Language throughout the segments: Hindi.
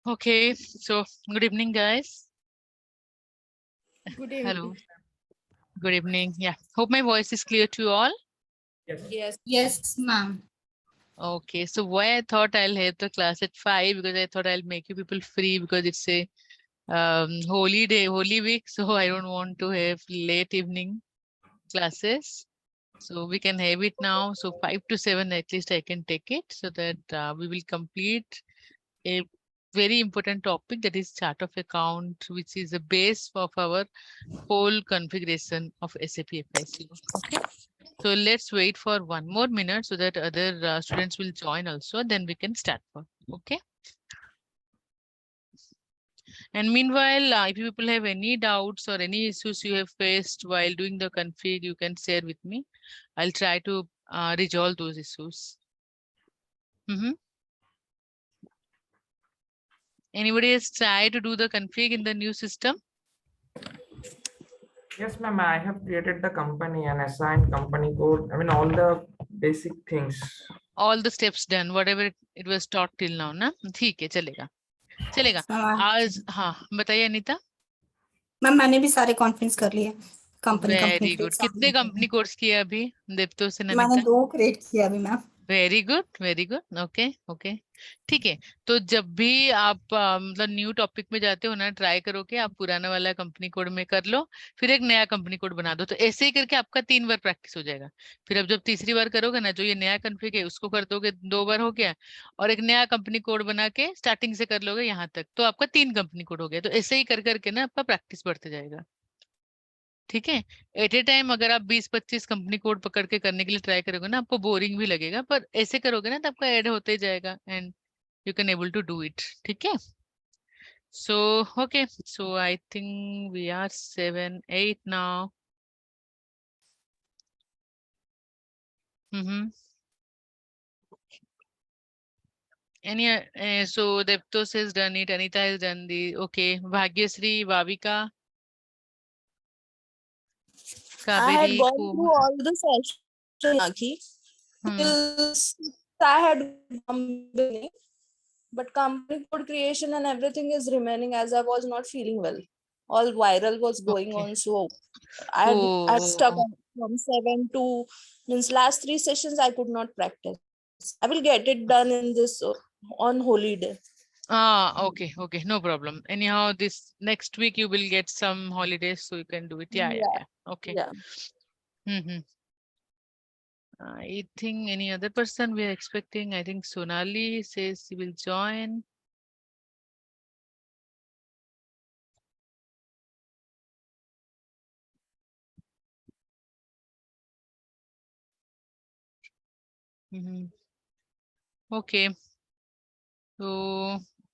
Okay, so good evening, guys. Good evening. Hello. Good evening. Yeah, hope my voice is clear to you all. Yes, ma'am. Okay, so why I thought I'll have the class at 5 because I thought I'll make you people free because it's a holy day, holy week. So I don't want to have late evening classes. So we can have it now. So 5 to 7 at least I can take it so that we will complete a very important topic, that is chart of account, which is the base of our whole configuration of SAP FICO. Okay, so let's wait for 1 more minute so that other students will join also, then we can start for. Okay, and meanwhile, if you people have any doubts or any issues you have faced while doing the config, you can share with me. I'll try to resolve those issues. Anybody has tried to do the config in the new system? Yes, ma'am. I have created the company and assigned company code. I mean, all the basic things. All the steps done, whatever it was taught till now, ना? ठीक है, चलेगा चलेगा आज. हाँ, बताइए अनीता. मैम मैंने भी सारे कॉन्फ्रेंस कर लिए कंपनी वेरी गुड. कितने कंपनी कोर्स किए अभी देवतो से मैंने ननीता? 2 क्रिएट किया अभी ma'am. Very good, very good. Okay okay, ठीक है. तो जब भी आप मतलब न्यू टॉपिक में जाते हो ना, ट्राई करो कि आप पुराना वाला कंपनी कोड में कर लो, फिर एक नया कंपनी कोड बना दो. तो ऐसे ही करके आपका 3 बार प्रैक्टिस हो जाएगा. फिर अब जब तीसरी बार करोगे ना, जो ये नया कंफिग है उसको कर दोगे, 2 बार हो गया, और एक नया कंपनी कोड बना के स्टार्टिंग से कर लोगे यहाँ तक, तो आपका 3 कंपनी कोड हो गया. तो ऐसे ही कर करके ना आपका प्रैक्टिस बढ़ते जाएगा. ठीक है. एट ए टाइम अगर आप 20-25 कंपनी कोड पकड़ के करने के लिए ट्राई करोगे ना, आपको बोरिंग भी लगेगा, पर ऐसे करोगे ना तो आपका ऐड होते जाएगा and you can able to do it. ठीक है. So okay, so I think we are 7-8 now. Any so Devtos has done it, Anita has done the okay, Bhagyasri, Vavika, I had Kaveri, gone Kum. through all the sessions, Akhi. I had company, but company code creation and everything is remaining as I was not feeling well. All viral was going Okay. on, so I stuck Oh. from 7 to means last 3 sessions I could not practice. I will get it done in this on holy day. Okay, okay, no problem. Anyhow, this next week you will get some holidays, so you can do it. Yeah. Okay. Yeah. I think any other person we are expecting. I think Sonali says she will join. Okay, तो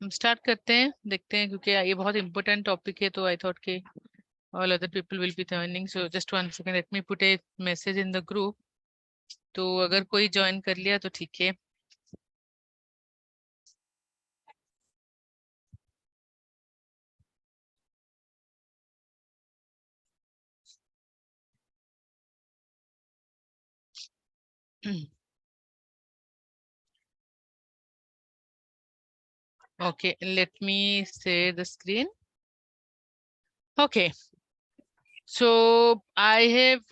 हम स्टार्ट करते हैं, देखते हैं, क्योंकि ये बहुत इंपॉर्टेंट टॉपिक है. तो आई थॉट के all other people will be joining. So just 1 second, let me put A message in the group. तो अगर कोई ज्वाइन कर लिया तो ठीक है. Okay, let me share the screen. Okay. So I have,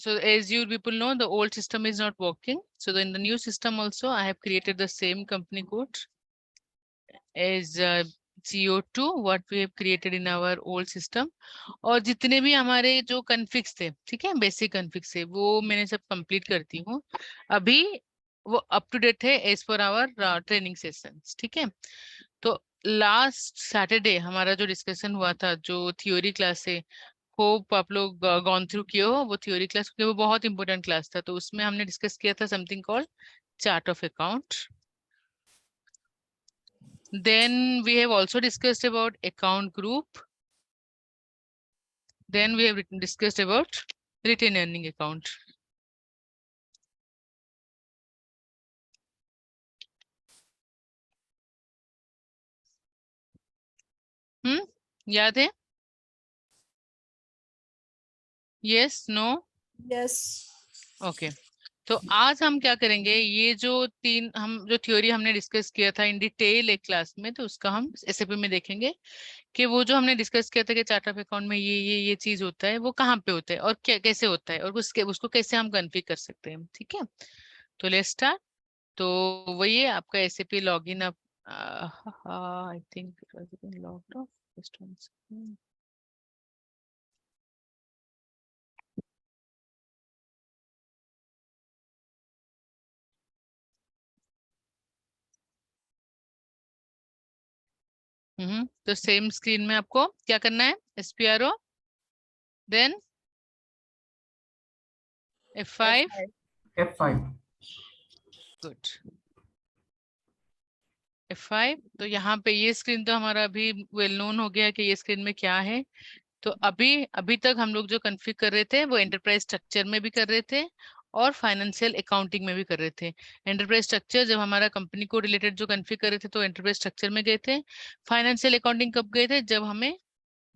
so as you people know, the old system is not working. So in the new system also, I have created the same company code as CO2, what we have created in our old system. और जितने भी हमारे जो कन्फिक्स थे, ठीक है, बेसिक कन्फिक्स थे, वो मैंने सब कंप्लीट करती हूँ अभी. वो अप टू डेट है as per our training sessions. ठीक है. तो लास्ट सैटरडे हमारा जो डिस्कशन हुआ था, जो थ्योरी क्लास है, होप आप लोग गॉन थ्रू किए हो वो थ्योरी क्लास, क्योंकि वो बहुत इंपॉर्टेंट क्लास था. तो उसमें हमने डिस्कस किया था something called chart of account. Then we have also discussed about account group. Then we have discussed about retained earning account. याद है? Yes, no? Yes. Okay. तो आज हम क्या करेंगे, ये जो जो थ्योरी हमने डिस्कस किया था इन डिटेल एक क्लास में, तो उसका हम एसएपी में देखेंगे कि वो जो हमने डिस्कस किया था कि चार्ट ऑफ अकाउंट में ये चीज होता है, वो कहाँ पे होता है और क्या कैसे होता है, और उसको कैसे हम कॉन्फ़िगर कर सकते हैं। ठीक है, तो लेट्स स्टार्ट। तो वही है आपका एसएपी लॉगिन। अब I think it was been logged off, just one second. तो सेम स्क्रीन में आपको क्या करना है, एसपीआरओ, then F5, F5. Good, F5। तो यहाँ पे ये स्क्रीन तो हमारा अभी वेल नोन हो गया कि ये स्क्रीन में क्या है। तो अभी तक हम लोग जो कॉन्फ़िगर कर रहे थे वो एंटरप्राइज स्ट्रक्चर में भी कर रहे थे और फाइनेंशियल अकाउंटिंग में भी कर रहे थे। एंटरप्राइज स्ट्रक्चर जब हमारा कंपनी को रिलेटेड जो कॉन्फ़िगर कर रहे थे तो एंटरप्राइज स्ट्रक्चर में गए थे। फाइनेंशियल अकाउंटिंग कब गए थे, जब हमें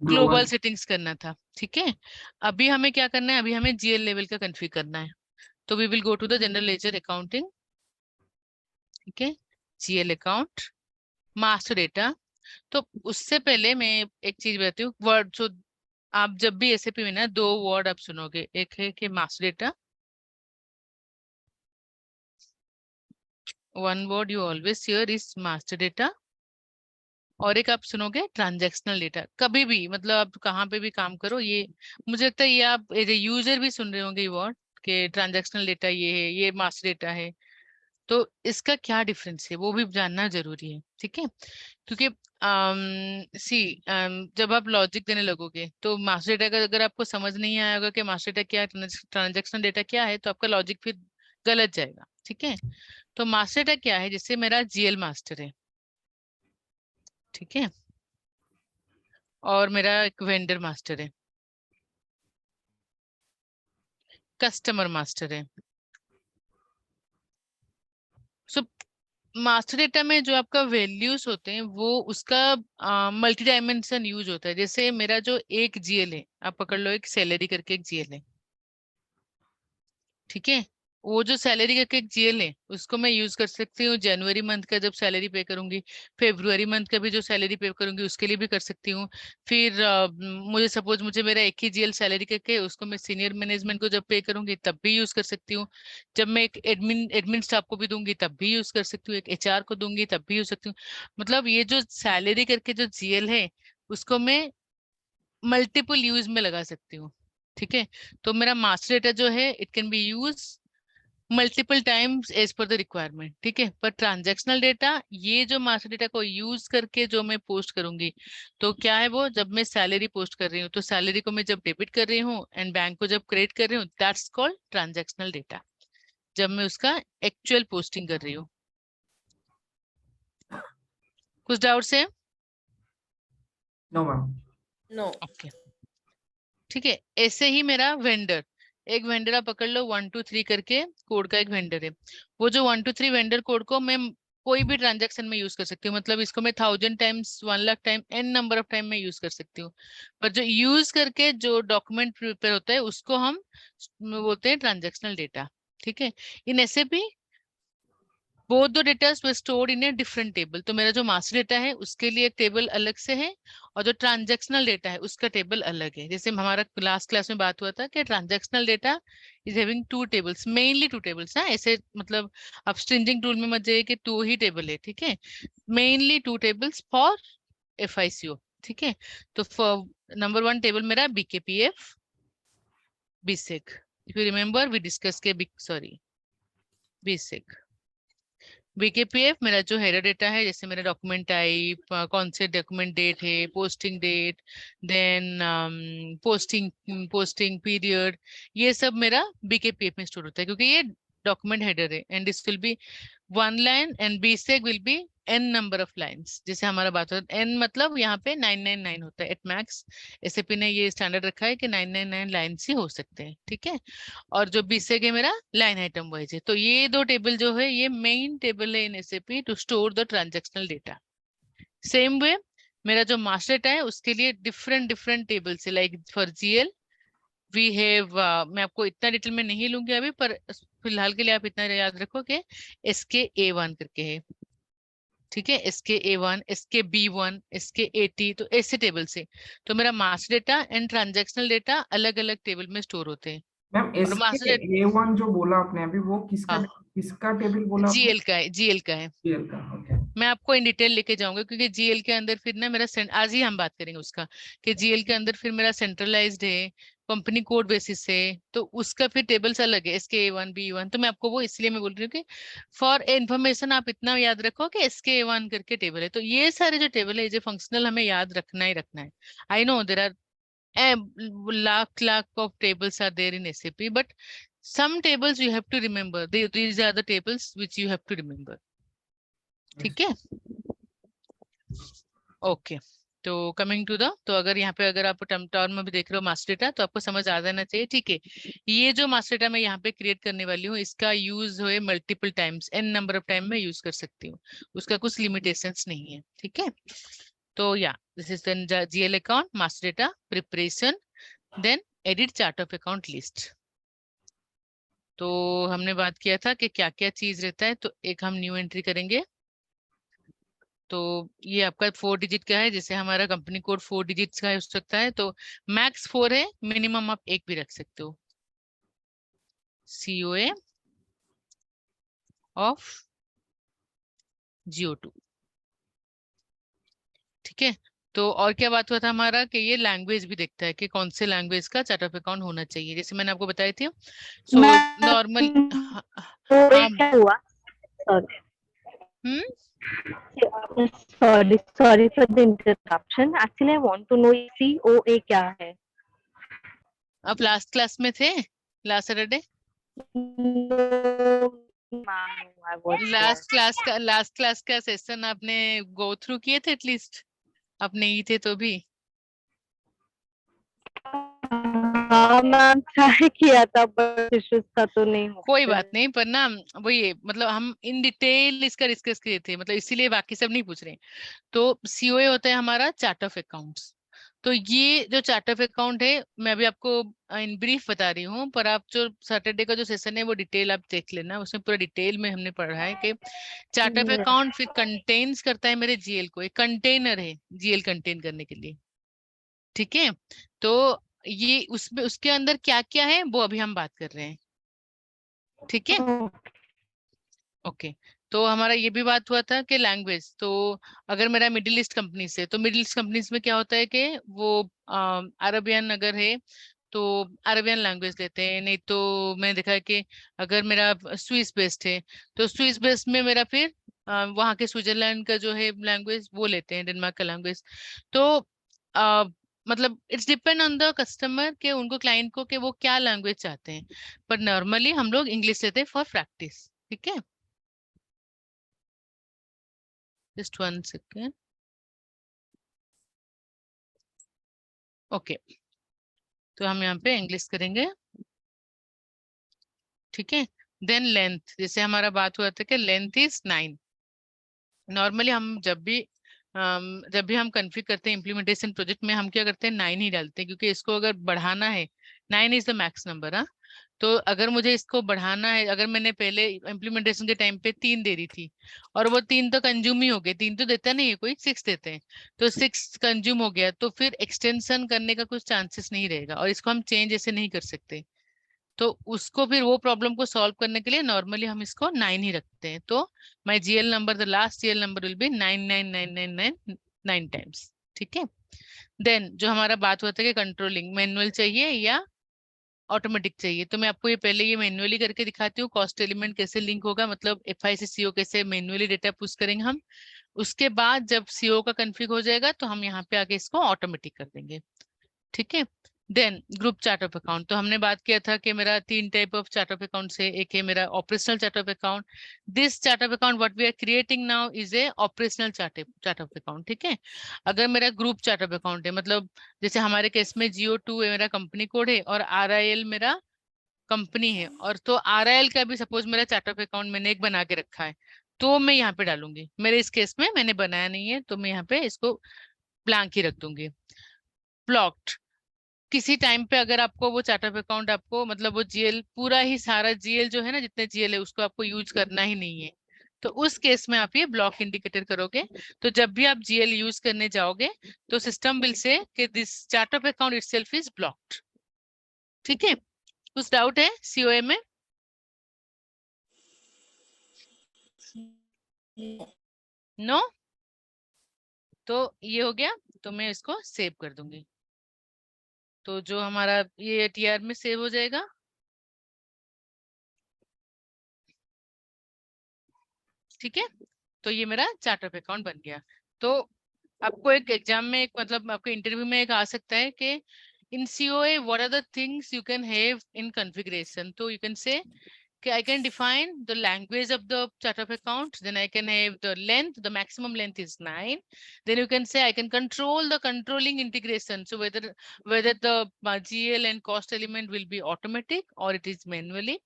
ग्लोबल सेटिंग्स करना था। ठीक है, अभी हमें क्या करना है, अभी हमें जीएल लेवल का कॉन्फ़िगर करना है। तो we will go to the general ledger accounting. ठीक है, जीएल अकाउंट, मास्टर डेटा। तो उससे पहले मैं एक चीज बताती हूँ, वर्ड जो आप जब भी एसएपी में ना दो वर्ड आप सुनोगे, एक है कि master data, one word you always here is master data, और एक आप सुनोगे ट्रांजैक्शनल डेटा। कभी भी मतलब आप कहाँ पे भी काम करो, ये मुझे लगता है ये आप एज ए यूजर भी सुन रहे होंगे ये वर्ड कि ट्रांजैक्शनल डेटा ये है, ये मास्टर डेटा है। तो इसका क्या डिफरेंस है वो भी जानना जरूरी है। ठीक है, क्योंकि जब आप लॉजिक देने लगोगे तो मास्टर डेटा का अगर आपको समझ नहीं आया होगा कि मास्टर डेटा क्या है, ट्रांजैक्शन डेटा क्या है, तो आपका लॉजिक फिर गलत जाएगा। ठीक है, तो मास्टर डेटा क्या है, जैसे मेरा जीएल मास्टर है, ठीक है, और मेरा एक वेंडर मास्टर है, कस्टमर मास्टर है। सो मास्टर डेटा में जो आपका वैल्यूज होते हैं वो उसका मल्टी डायमेंशन यूज होता है। जैसे मेरा जो एक जीएल है, आप पकड़ लो, एक सैलरी करके एक जीएल है, ठीक है, वो जो सैलरी करके एक जीएल है उसको मैं यूज कर सकती हूँ जनवरी मंथ का जब सैलरी पे करूंगी, फेब्रुवरी मंथ का भी जो सैलरी पे करूंगी उसके लिए भी कर सकती हूँ। फिर मुझे सपोज मुझे मेरा एक ही जीएल सैलरी करके उसको मैं सीनियर मैनेजमेंट को जब पे करूंगी तब भी यूज कर सकती हूँ। जब मैं एक एडमिन स्टाफ को भी दूंगी तब भी यूज कर सकती हूँ, एक एचआर को दूंगी तब भी यूज सकती हूँ। मतलब ये जो सैलरी करके जो जीएल है उसको मैं मल्टीपल यूज में लगा सकती हूँ। ठीक है, तो मेरा मास्टर डेटा जो है it can be use multiple times as per the requirement. ठीक है, पर ट्रांजैक्शनल डेटा, ये जो मास्टर डेटा को यूज करके जो मैं पोस्ट करूंगी, तो क्या है वो, जब मैं सैलरी पोस्ट कर रही हूँ तो सैलरी को मैं जब डेबिट कर रही हूँ एंड बैंक को जब क्रेडिट कर रही हूँ, दैट्स कॉल्ड ट्रांजैक्शनल डेटा, जब मैं उसका एक्चुअल पोस्टिंग कर रही हूँ। कुछ डाउट्स है? No, ma'am. No. ओके, ठीक है, ऐसे ही मेरा वेंडर, एक वेंडर आप पकड़ लो 123 करके कोड का एक वेंडर है। वो जो 123 वेंडर कोड को मैं कोई भी ट्रांजैक्शन में यूज कर सकती हूँ, मतलब इसको मैं 1000 times 1 lakh time n number of time में यूज कर सकती हूँ। पर जो यूज करके जो डॉक्यूमेंट प्रिपेयर होता है उसको हम बोलते हैं ट्रांजैक्शनल डेटा। ठीक है, इन ऐसे भी both the datas were stored in a different table. तो मेरा जो मास्टर डेटा है उसके लिए एक टेबल अलग से है और जो ट्रांजैक्शनल डेटा है उसका टेबल अलग है। जैसे हमारा लास्ट क्लास में बात हुआ था कि transactional data is having two tables, mainly two tables. हाँ, ऐसे मतलब आप स्ट्रिंजिंग टूल में मत जाइए कि टू ही टेबल है। ठीक है, mainly two tables for FICO. ठीक है, तो फॉर नंबर 1 टेबल मेरा BKPF, BSEG. If you remember we discuss के सॉरी बीसेक। बीकेपीएफ मेरा जो हेडर डेटा है, जैसे मेरा डॉक्यूमेंट टाइप, कौन से डॉक्यूमेंट डेट है, posting date, then posting period, ये सब मेरा बीकेपीएफ में स्टोर होता है क्योंकि ये डॉक्यूमेंट हेडर है। And this will be 1 line and BSEG will be n number of lines. जैसे हमारा बात होता है n मतलब यहाँ पे 999 होता है एट मैक्स। एसएपी ने ये स्टैंडर्ड रखा है कि 999 लाइंस ही हो सकते हैं। ठीक है, और जो बीसेक है मेरा लाइन आइटम वाइज है। तो ये दो टेबल जो है ये मेन टेबल है in SAP to store the transactional data. Same way मेरा जो मास्टर डेटा है उसके लिए डिफरेंट डिफरेंट टेबल्स है। Like for GL we have, मैं आपको इतना डिटेल में नहीं लूंगी अभी, पर फिलहाल के लिए आप इतना याद रखो कि SK-A1 करके है, ठीक है, SK-A1, SK-B1, SK-AT, तो ऐसे टेबल से। तो मेरा master data and transactional data अलग अलग टेबल में स्टोर होते हैं। मैम और मास्टर इसके A1 जो बोला आपने अभी, वो किसका हाँ, किसका टेबल बोला आपने? GL का है, GL का है। GL का, ओके। मैं आपको इन डिटेल लेके जाऊंगा क्योंकि GL के अंदर फिर ना मेरा आज ही हम बात करेंगे उसका, कि GL के अंदर फिर मेरा सेंट्रलाइज्ड है, कंपनी कोड बेसिस है, तो उसका फिर टेबल्स अलग है, SK-A1, B1। तो मैं आपको वो इसलिए मैं बोल रही हूँ कि फॉर इन्फॉर्मेशन आप इतना याद रखो कि SK-A1 करके टेबल है। तो ये सारे जो टेबल है, जो फंक्शनल, हमें याद रखना ही रखना है। I know there are lakh of tables are there in SAP, but some tables you have to remember. These are the tables which you have to remember. ठीक है, ओके। तो कमिंग टू द, तो अगर यहाँ पे अगर आप टर्म में भी देख रहे हो मास्टर डेटा, तो आपको समझ आ जाना चाहिए, ठीक है। ये जो मास्टर डेटा मैं यहाँ पे क्रिएट करने वाली हूँ, इसका यूज हुए multiple times, n number of time में यूज कर सकती हूँ, उसका कुछ लिमिटेशंस नहीं है, ठीक है। तो या this is then GL account master data preparation, then edit chart of account list. तो हमने बात किया था कि क्या क्या चीज रहता है, तो एक हम न्यू एंट्री करेंगे। तो ये आपका 4 डिजिट का है, जैसे हमारा कंपनी कोड 4 डिजिट्स का हो सकता है, तो मैक्स 4 है, मिनिमम आप 1 भी रख सकते हो। COA ऑफ GO2, ठीक है। तो और क्या बात हुआ था हमारा, कि ये लैंग्वेज भी देखता है कि कौन से लैंग्वेज का चार्ट ऑफ अकाउंट होना चाहिए, जैसे मैंने आपको बताई थी। सो नॉर्मल क्या हुआ? Sorry. Sorry for the interruption. Actually, I want to know COA क्या है? आप लास्ट क्लास में थे, last Saturday? No, ma'am, I was not. Last class का सेशन आपने गो थ्रू किए थे एटलीस्ट? आप नहीं थे तो भी? हाँ मैम, ट्राई किया था बट इश्यूज था तो नहीं हो कोई पाया। बात नहीं, पर ना वो ये मतलब हम इन डिटेल इसका डिस्कस किए थे, मतलब इसीलिए बाकी सब नहीं पूछ रहे। तो COA होता है हमारा चार्ट ऑफ अकाउंट्स। तो ये जो चार्ट ऑफ अकाउंट है, मैं अभी आपको इन ब्रीफ बता रही हूँ, पर आप जो सैटरडे का जो सेशन है वो डिटेल आप देख लेना, उसमें पूरा डिटेल में हमने पढ़ा है कि चार्ट ऑफ अकाउंट फिर कंटेन्स करता है मेरे GL को, एक कंटेनर है GL कंटेन करने के लिए, ठीक है। तो ये उसमें उसके अंदर क्या क्या है वो अभी हम बात कर रहे हैं, ठीक है, ओके। तो हमारा ये भी बात हुआ था कि लैंग्वेज, तो अगर मेरा मिडिल ईस्ट कंपनी से, तो मिडिल ईस्ट कंपनीज में क्या होता है कि वो अरबियन अगर है तो अरबियन लैंग्वेज लेते हैं, नहीं तो मैंने देखा है कि अगर मेरा स्विस बेस्ड है तो स्विस बेस्ड में मेरा फिर वहाँ के स्विट्जरलैंड का जो है लैंग्वेज वो लेते हैं, डेनमार्क का लैंग्वेज। तो अ, मतलब it's depend on the customer के, उनको क्लाइंट को कि वो क्या लैंग्वेज चाहते हैं, पर नॉर्मली हम लोग इंग्लिश लेते हैं फॉर प्रैक्टिस, ठीक है। Just 1 second. ओके, तो हम यहाँ पे इंग्लिश करेंगे, ठीक है। देन लेंथ, जैसे हमारा बात हुआ था कि लेंथ इज 9। नॉर्मली हम जब भी हम कन्फिग करते हैं इम्प्लीमेंटेशन प्रोजेक्ट में, हम क्या करते हैं 9 ही डालते हैं, क्योंकि इसको अगर बढ़ाना है 9 इज द मैक्स नंबर। हाँ, तो अगर मुझे इसको बढ़ाना है, अगर मैंने पहले इम्प्लीमेंटेशन के टाइम पे 3 दे रही थी और वो 3 तो कंज्यूम ही हो गए, 3 तो देता नहीं है कोई, 6 देते हैं, तो 6 कंज्यूम हो गया, तो फिर एक्सटेंशन करने का कुछ चांसेस नहीं रहेगा, और इसको हम चेंज ऐसे नहीं कर सकते। तो उसको फिर वो प्रॉब्लम को सॉल्व करने के लिए नॉर्मली हम इसको 9 ही रखते हैं। तो माई GL number, the last GL number will be 99999 times, ठीक है। देन जो हमारा बात हुआ था कि कंट्रोलिंग मैनुअल चाहिए या ऑटोमेटिक चाहिए, तो मैं आपको ये पहले ये मैन्युअली करके दिखाती हूँ, कॉस्ट एलिमेंट कैसे लिंक होगा, मतलब FI से CO कैसे मैन्युअली डेटा पुश करेंगे हम। उसके बाद जब CO का कन्फिग हो जाएगा तो हम यहाँ पे आके इसको ऑटोमेटिक कर देंगे, ठीक है। Then group chart of account, तो हमने बात किया था कि मेरा 3 type of chart of account से, एक है मेरा operational chart of account. This chart of account what we are creating now is a operational chart of account, ठीक है। अगर मेरा ग्रुप चार्ट ऑफ अकाउंट है, मतलब जैसे हमारे केस में GO2 है मेरा कंपनी कोड है, और RIL मेरा कंपनी है, और तो RIL का भी सपोज मेरा चार्ट ऑफ अकाउंट मैंने एक बना के रखा है, तो मैं यहाँ पे डालूंगी। मेरे इस केस में मैंने बनाया नहीं है, तो मैं यहाँ पे इसको ब्लैंक ही रख दूंगी। ब्लॉक्ड, किसी टाइम पे अगर आपको वो चार्ट ऑफ अकाउंट आपको मतलब वो जीएल पूरा ही सारा जीएल जो है ना जितने जीएल है उसको आपको यूज करना ही नहीं है, तो उस केस में आप ये ब्लॉक इंडिकेटर करोगे। तो जब भी आप जीएल यूज करने जाओगे तो सिस्टम विल से कि this chart of account itself is blocked. ठीक है, कुछ डाउट है सीओए में? नो? तो ये हो गया, तो मैं इसको सेव कर दूंगी, तो जो हमारा ये टीआर में सेव हो जाएगा। ठीक है, तो ये मेरा चार्ट ऑफ अकाउंट बन गया। तो आपको एक एग्जाम में एक मतलब आपके इंटरव्यू में एक आ सकता है कि in COA what are the things you can have in configuration, तो you can say okay, I can define the language of the chart of account, then I can have the length, the maximum length is 9. Then you can say I can control the controlling integration. So whether the GL and cost element will be automatic or it is manually.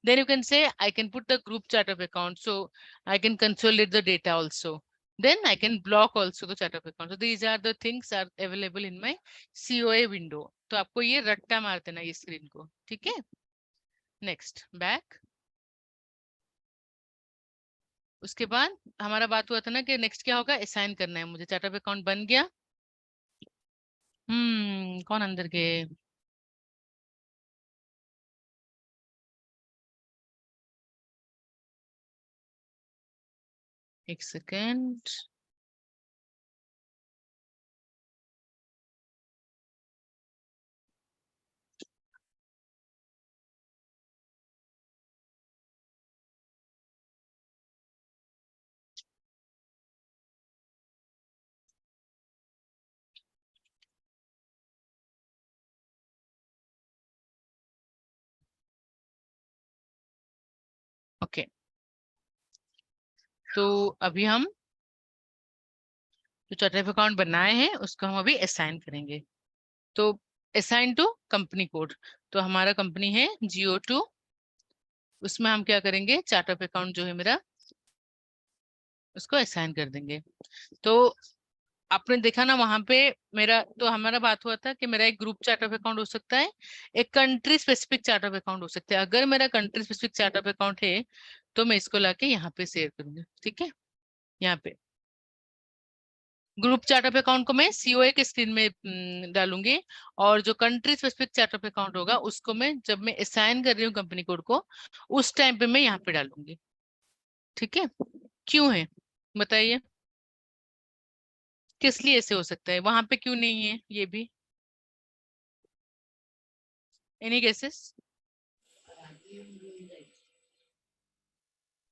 Then you can say I can put the group chart of account. So I can consolidate the data also. Then I can block also the chart of account. So these are the things are available in my COA window. तो आपको ये रट्टा मार देना ये स्क्रीन को, ठीक है? Next back. उसके बाद हमारा बात हुआ था ना कि नेक्स्ट क्या होगा, असाइन करना है मुझे। चार्ट ऑफ अकाउंट बन गया। कौन अंदर गए? एक सेकेंड। ओके, तो अभी हम जो चार्ट ऑफ अकाउंट बनाए हैं उसको हम अभी असाइन करेंगे। तो असाइन टू कंपनी कोड, तो हमारा कंपनी है GO2। उसमें हम क्या करेंगे, चार्ट ऑफ अकाउंट जो है मेरा उसको असाइन कर देंगे। तो आपने देखा ना वहां पे मेरा, तो हमारा बात हुआ था कि मेरा एक ग्रुप चार्ट ऑफ अकाउंट हो सकता है, एक country specific chart of account हो सकता है। अगर मेरा country specific chart of account है तो मैं इसको लाके यहाँ पे शेयर करूंगी। ठीक है, यहाँ पे ग्रुप चार्ट ऑफ अकाउंट को मैं सीओए के स्क्रीन में डालूंगी, और जो country specific chart of account होगा उसको मैं जब मैं असाइन कर रही हूँ कंपनी कोड को उस टाइम पे मैं यहाँ पे डालूंगी। ठीक है, क्यों है बताइए, किस लिए ऐसे हो सकता है, वहां पे क्यों नहीं है ये भी? Any guesses?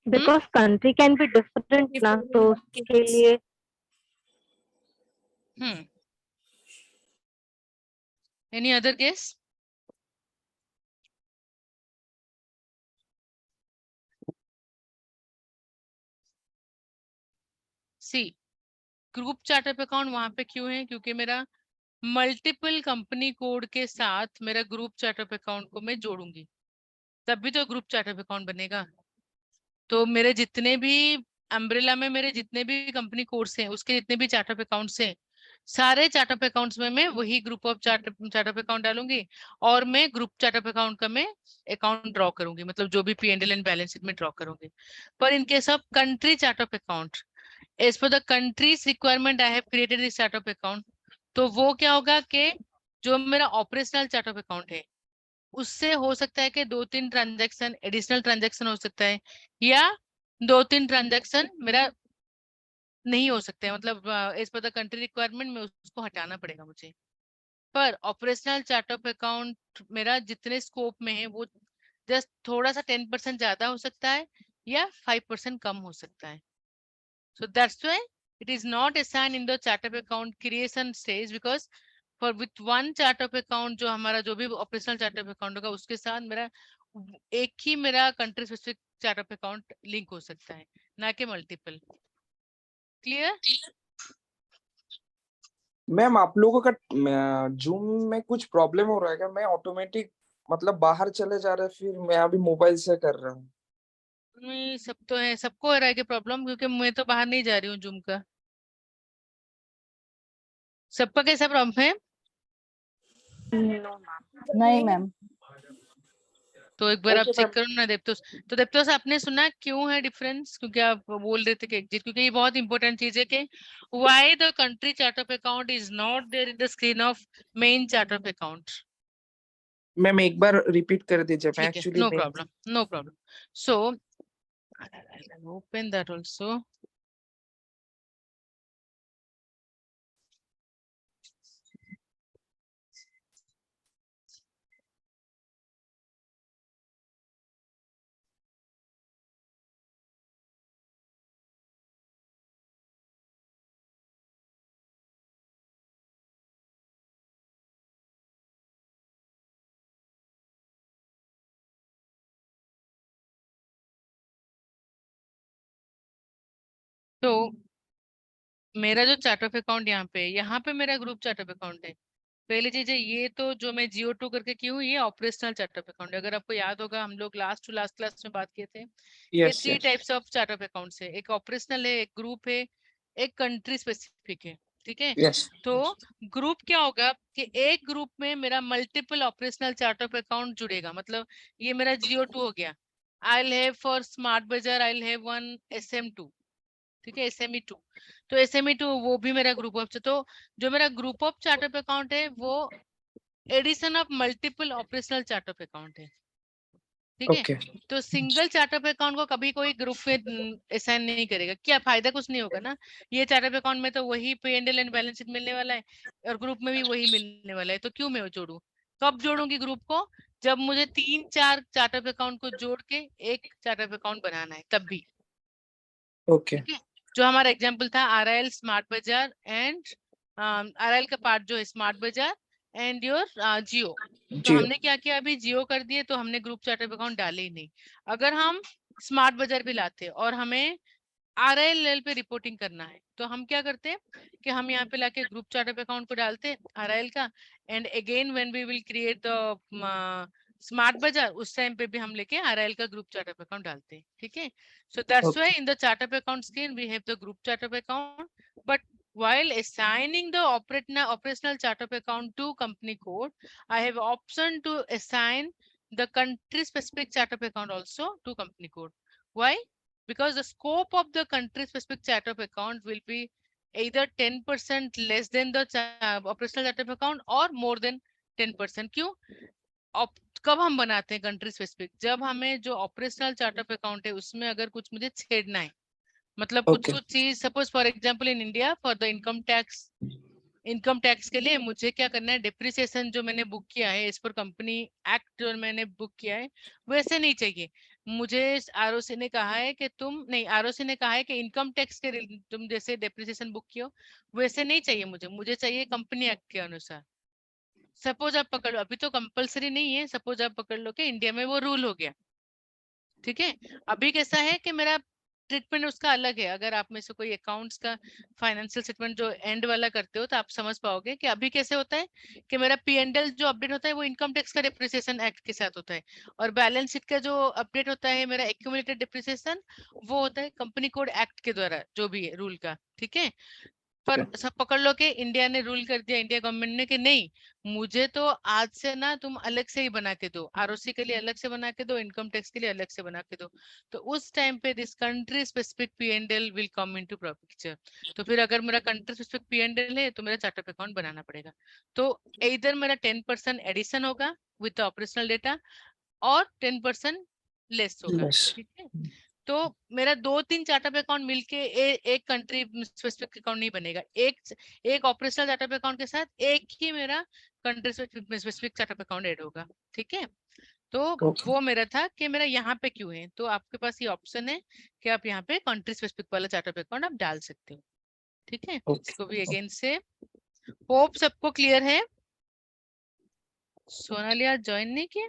Because country can be different ना, तो उसके लिए any other guess? See group chart of account वहां पे क्यों है, क्योंकि मेरा मल्टीपल कंपनी कोड के साथ मेरा ग्रुप चार्ट ऑफ अकाउंट को मैं जोड़ूंगी, तभी तो ग्रुप चार्ट ऑफ अकाउंट बनेगा। तो मेरे जितने भी अम्ब्रेला में मेरे जितने भी कंपनी कोड्स हैं उसके जितने भी चार्ट ऑफ अकाउंट्स हैं, सारे चार्ट ऑफ अकाउंट्स में मैं वही group of chart of account डालूंगी, और मैं ग्रुप चार्ट ऑफ अकाउंट का मैं अकाउंट ड्रॉ करूंगी, मतलब जो भी P&L एंड बैलेंस शीट में ड्रॉ करूंगी। पर in case of country chart of account, as per the countries requirement I have created this chart of account. तो वो क्या होगा कि जो मेरा ऑपरेशनल चार्ट ऑफ अकाउंट है उससे हो सकता है कि 2-3 ट्रांजैक्शन एडिशनल ट्रांजैक्शन हो सकता है, या 2-3 ट्रांजैक्शन मेरा नहीं हो सकता है, मतलब as per the country requirement में उसको हटाना पड़ेगा मुझे। पर ऑपरेशनल चार्ट ऑफ अकाउंट मेरा जितने स्कोप में है वो जस्ट थोड़ा सा 10% ज्यादा हो सकता है या 5% कम हो सकता है। So that's why it is not assigned in the chart of account creation stage, because for with one chart of account जो हमारा जो भी ऑपरेशनल चार्ट ऑफ अकाउंट होगा उसके साथ मेरा एक ही मेरा country specific chart of account link हो सकता है, ना कि मल्टीपल। क्लियर? मैम आप लोगों का जूम में कुछ प्रॉब्लम हो रहा है क्या? मैं ऑटोमेटिक मतलब बाहर चले जा रहे, फिर मैं अभी मोबाइल से कर रहा हूँ। नहीं, सब तो है, सबको हो रहा है कि प्रॉब्लम, क्योंकि मैं तो बाहर नहीं जा रही हूँ जूम का। सबका कैसा प्रॉब्लम है? No, ma'am. नहीं मैम। तो एक बार आप Okay, चेक ma'am. करो ना देवतोष। तो देवतोष आपने सुना क्यों है डिफरेंस? क्योंकि आप बोल रहे थे कि एग्जिट, क्योंकि ये बहुत इंपॉर्टेंट चीज है कि why the country chart of account is not there in the screen of main chart of account. Ma'am एक बार रिपीट कर दीजिए, मैं ठीक है, actually no problem, no problem. So open that also. तो मेरा जो चार्ट ऑफ अकाउंट यहाँ पे मेरा ग्रुप चार्ट ऑफ अकाउंट है। पहली चीज है ये, तो जो मैं GO2 करके की हूँ ये ऑपरेशनल चार्ट ऑफ अकाउंट है। अगर आपको याद होगा हम लोग लास्ट टू लास्ट क्लास में बात किए थे कि yes 3 types of chart of accounts है, एक ऑपरेशनल है, एक ग्रुप है, एक कंट्री स्पेसिफिक है। ठीक है, यस तो ग्रुप क्या होगा कि एक ग्रुप में मेरा multiple operational chart of account जुड़ेगा। मतलब ये मेरा GO2 हो गया, I will have for smart बाजार I will have one SM2, ठीक है, SME2। तो SME2 वो भी मेरा ग्रुप ऑफ, तो जो मेरा group of chart of account है वो addition of multiple operational chart of account है। ठीक है, ओके तो सिंगल चार्ट ऑफ अकाउंट को कभी कोई ग्रुप में असाइन नहीं करेगा। क्या फायदा? कुछ नहीं होगा ना। ये चार्ट ऑफ अकाउंट में तो वही P&L एंड बैलेंस शीट मिलने वाला है और ग्रुप में भी वही मिलने वाला है, तो क्यों मैं जोड़ू? कब जोड़ूंगी ग्रुप को? जब मुझे 3-4 चार्ट ऑफ अकाउंट को जोड़ के एक चार्ट ऑफ अकाउंट बनाना है, तब भी। ओके ठीक है, जो हमारा एग्जाम्पल था RIL स्मार्ट बाजार एंड RIL का पार्ट जो है स्मार्ट बाजार एंड योर जियो। तो जी हमने क्या किया, अभी जियो कर दिए तो हमने ग्रुप चार्ट ऑफ अकाउंट डाले ही नहीं। अगर हम स्मार्ट बाजार भी लाते और हमें RIL पे रिपोर्टिंग करना है तो हम क्या करते हैं कि हम यहाँ पे लाके ग्रुप चार्ट ऑफ अकाउंट को डालते हैं RIL का, and again when we will create the Smart Bazaar उस टाइम पे भी हम लेके RIL का ग्रुप चार्ट ऑफ अकाउंट डालते हैं। ठीक है, so that's why in the chart of account screen we have the group chart of account, but while assigning the operational chart of account to company code, I have option to assign the country specific chart of account also to company code. Why? Because the scope of the country specific chart of account will be either 10% less than the operational chart of account or more than 10%. क्यों? कब हम बनाते हैं कंट्री स्पेसिफिक? जब हमें जो ऑपरेशनल चार्ट ऑफ अकाउंट है उसमें अगर कुछ मुझे छेड़ना है, मतलब कुछ ओके चीज, suppose for example in India for the income tax के लिए मुझे क्या करना है, डिप्रिसिएशन जो मैंने बुक किया है इस पर कंपनी एक्ट जो मैंने बुक किया है वैसे नहीं चाहिए मुझे। ROC ने कहा है कि ROC ने कहा है कि इनकम टैक्स के तुम जैसे डिप्रिसिएशन बुक किया वैसे नहीं चाहिए मुझे चाहिए कंपनी एक्ट के अनुसार। सपोज आप पकड़ लो, अभी तो कंपलसरी नहीं है, सपोज आप पकड़ लो कि इंडिया में वो रूल हो गया। ठीक है, अभी कैसा है कि मेरा ट्रीटमेंट उसका अलग है। अगर आप में से कोई अकाउंट्स का फाइनेंशियल स्टेटमेंट जो एंड वाला करते हो तो आप समझ पाओगे कि अभी कैसे होता है कि मेरा P&L जो अपडेट होता है वो इनकम टैक्स का डिप्रिसिएशन एक्ट के साथ होता है, और बैलेंस शीट का जो अपडेट होता है मेरा एक्यूमुलेटेड डिप्रिसिएशन वो होता है कंपनी कोड एक्ट के द्वारा जो भी है रूल का। ठीक है, पर सब पकड़ लो कि इंडिया ने रूल कर दिया, इंडिया गवर्नमेंट ने, कि नहीं मुझे तो आज से ना तुम अलग से ही बना के दो, ROC के लिए अलग से बना के दो, इनकम टैक्स के लिए अलग से बना के दो। तो उस टाइम पे this country specific P&L will come into picture. तो फिर अगर मेरा कंट्री स्पेसिफिक P&L है तो मेरा चार्ट ऑफ अकाउंट बनाना पड़ेगा। तो इधर मेरा 10% एडिशन होगा विद ऑपरेशनल डेटा और 10% लेस होगा। यस ठीक है, तो मेरा 2-3 चार्ट ऑफ अकाउंट मिलके एक कंट्री स्पेसिफिक अकाउंट नहीं बनेगा। एक ऑपरेशनल चार्ट ऑफ अकाउंट के साथ एक ही मेरा country specific chart of account add होगा। ठीक है, तो ओके वो मेरा था कि मेरा यहाँ पे क्यों है, तो आपके पास ये ऑप्शन है कि आप यहाँ पे कंट्री स्पेसिफिक वाला चार्ट ऑफ अकाउंट आप डाल सकते हो। ठीक है, ओके इसको भी अगेन से होप सबको क्लियर है। सोनाली आज ज्वाइन नहीं किया?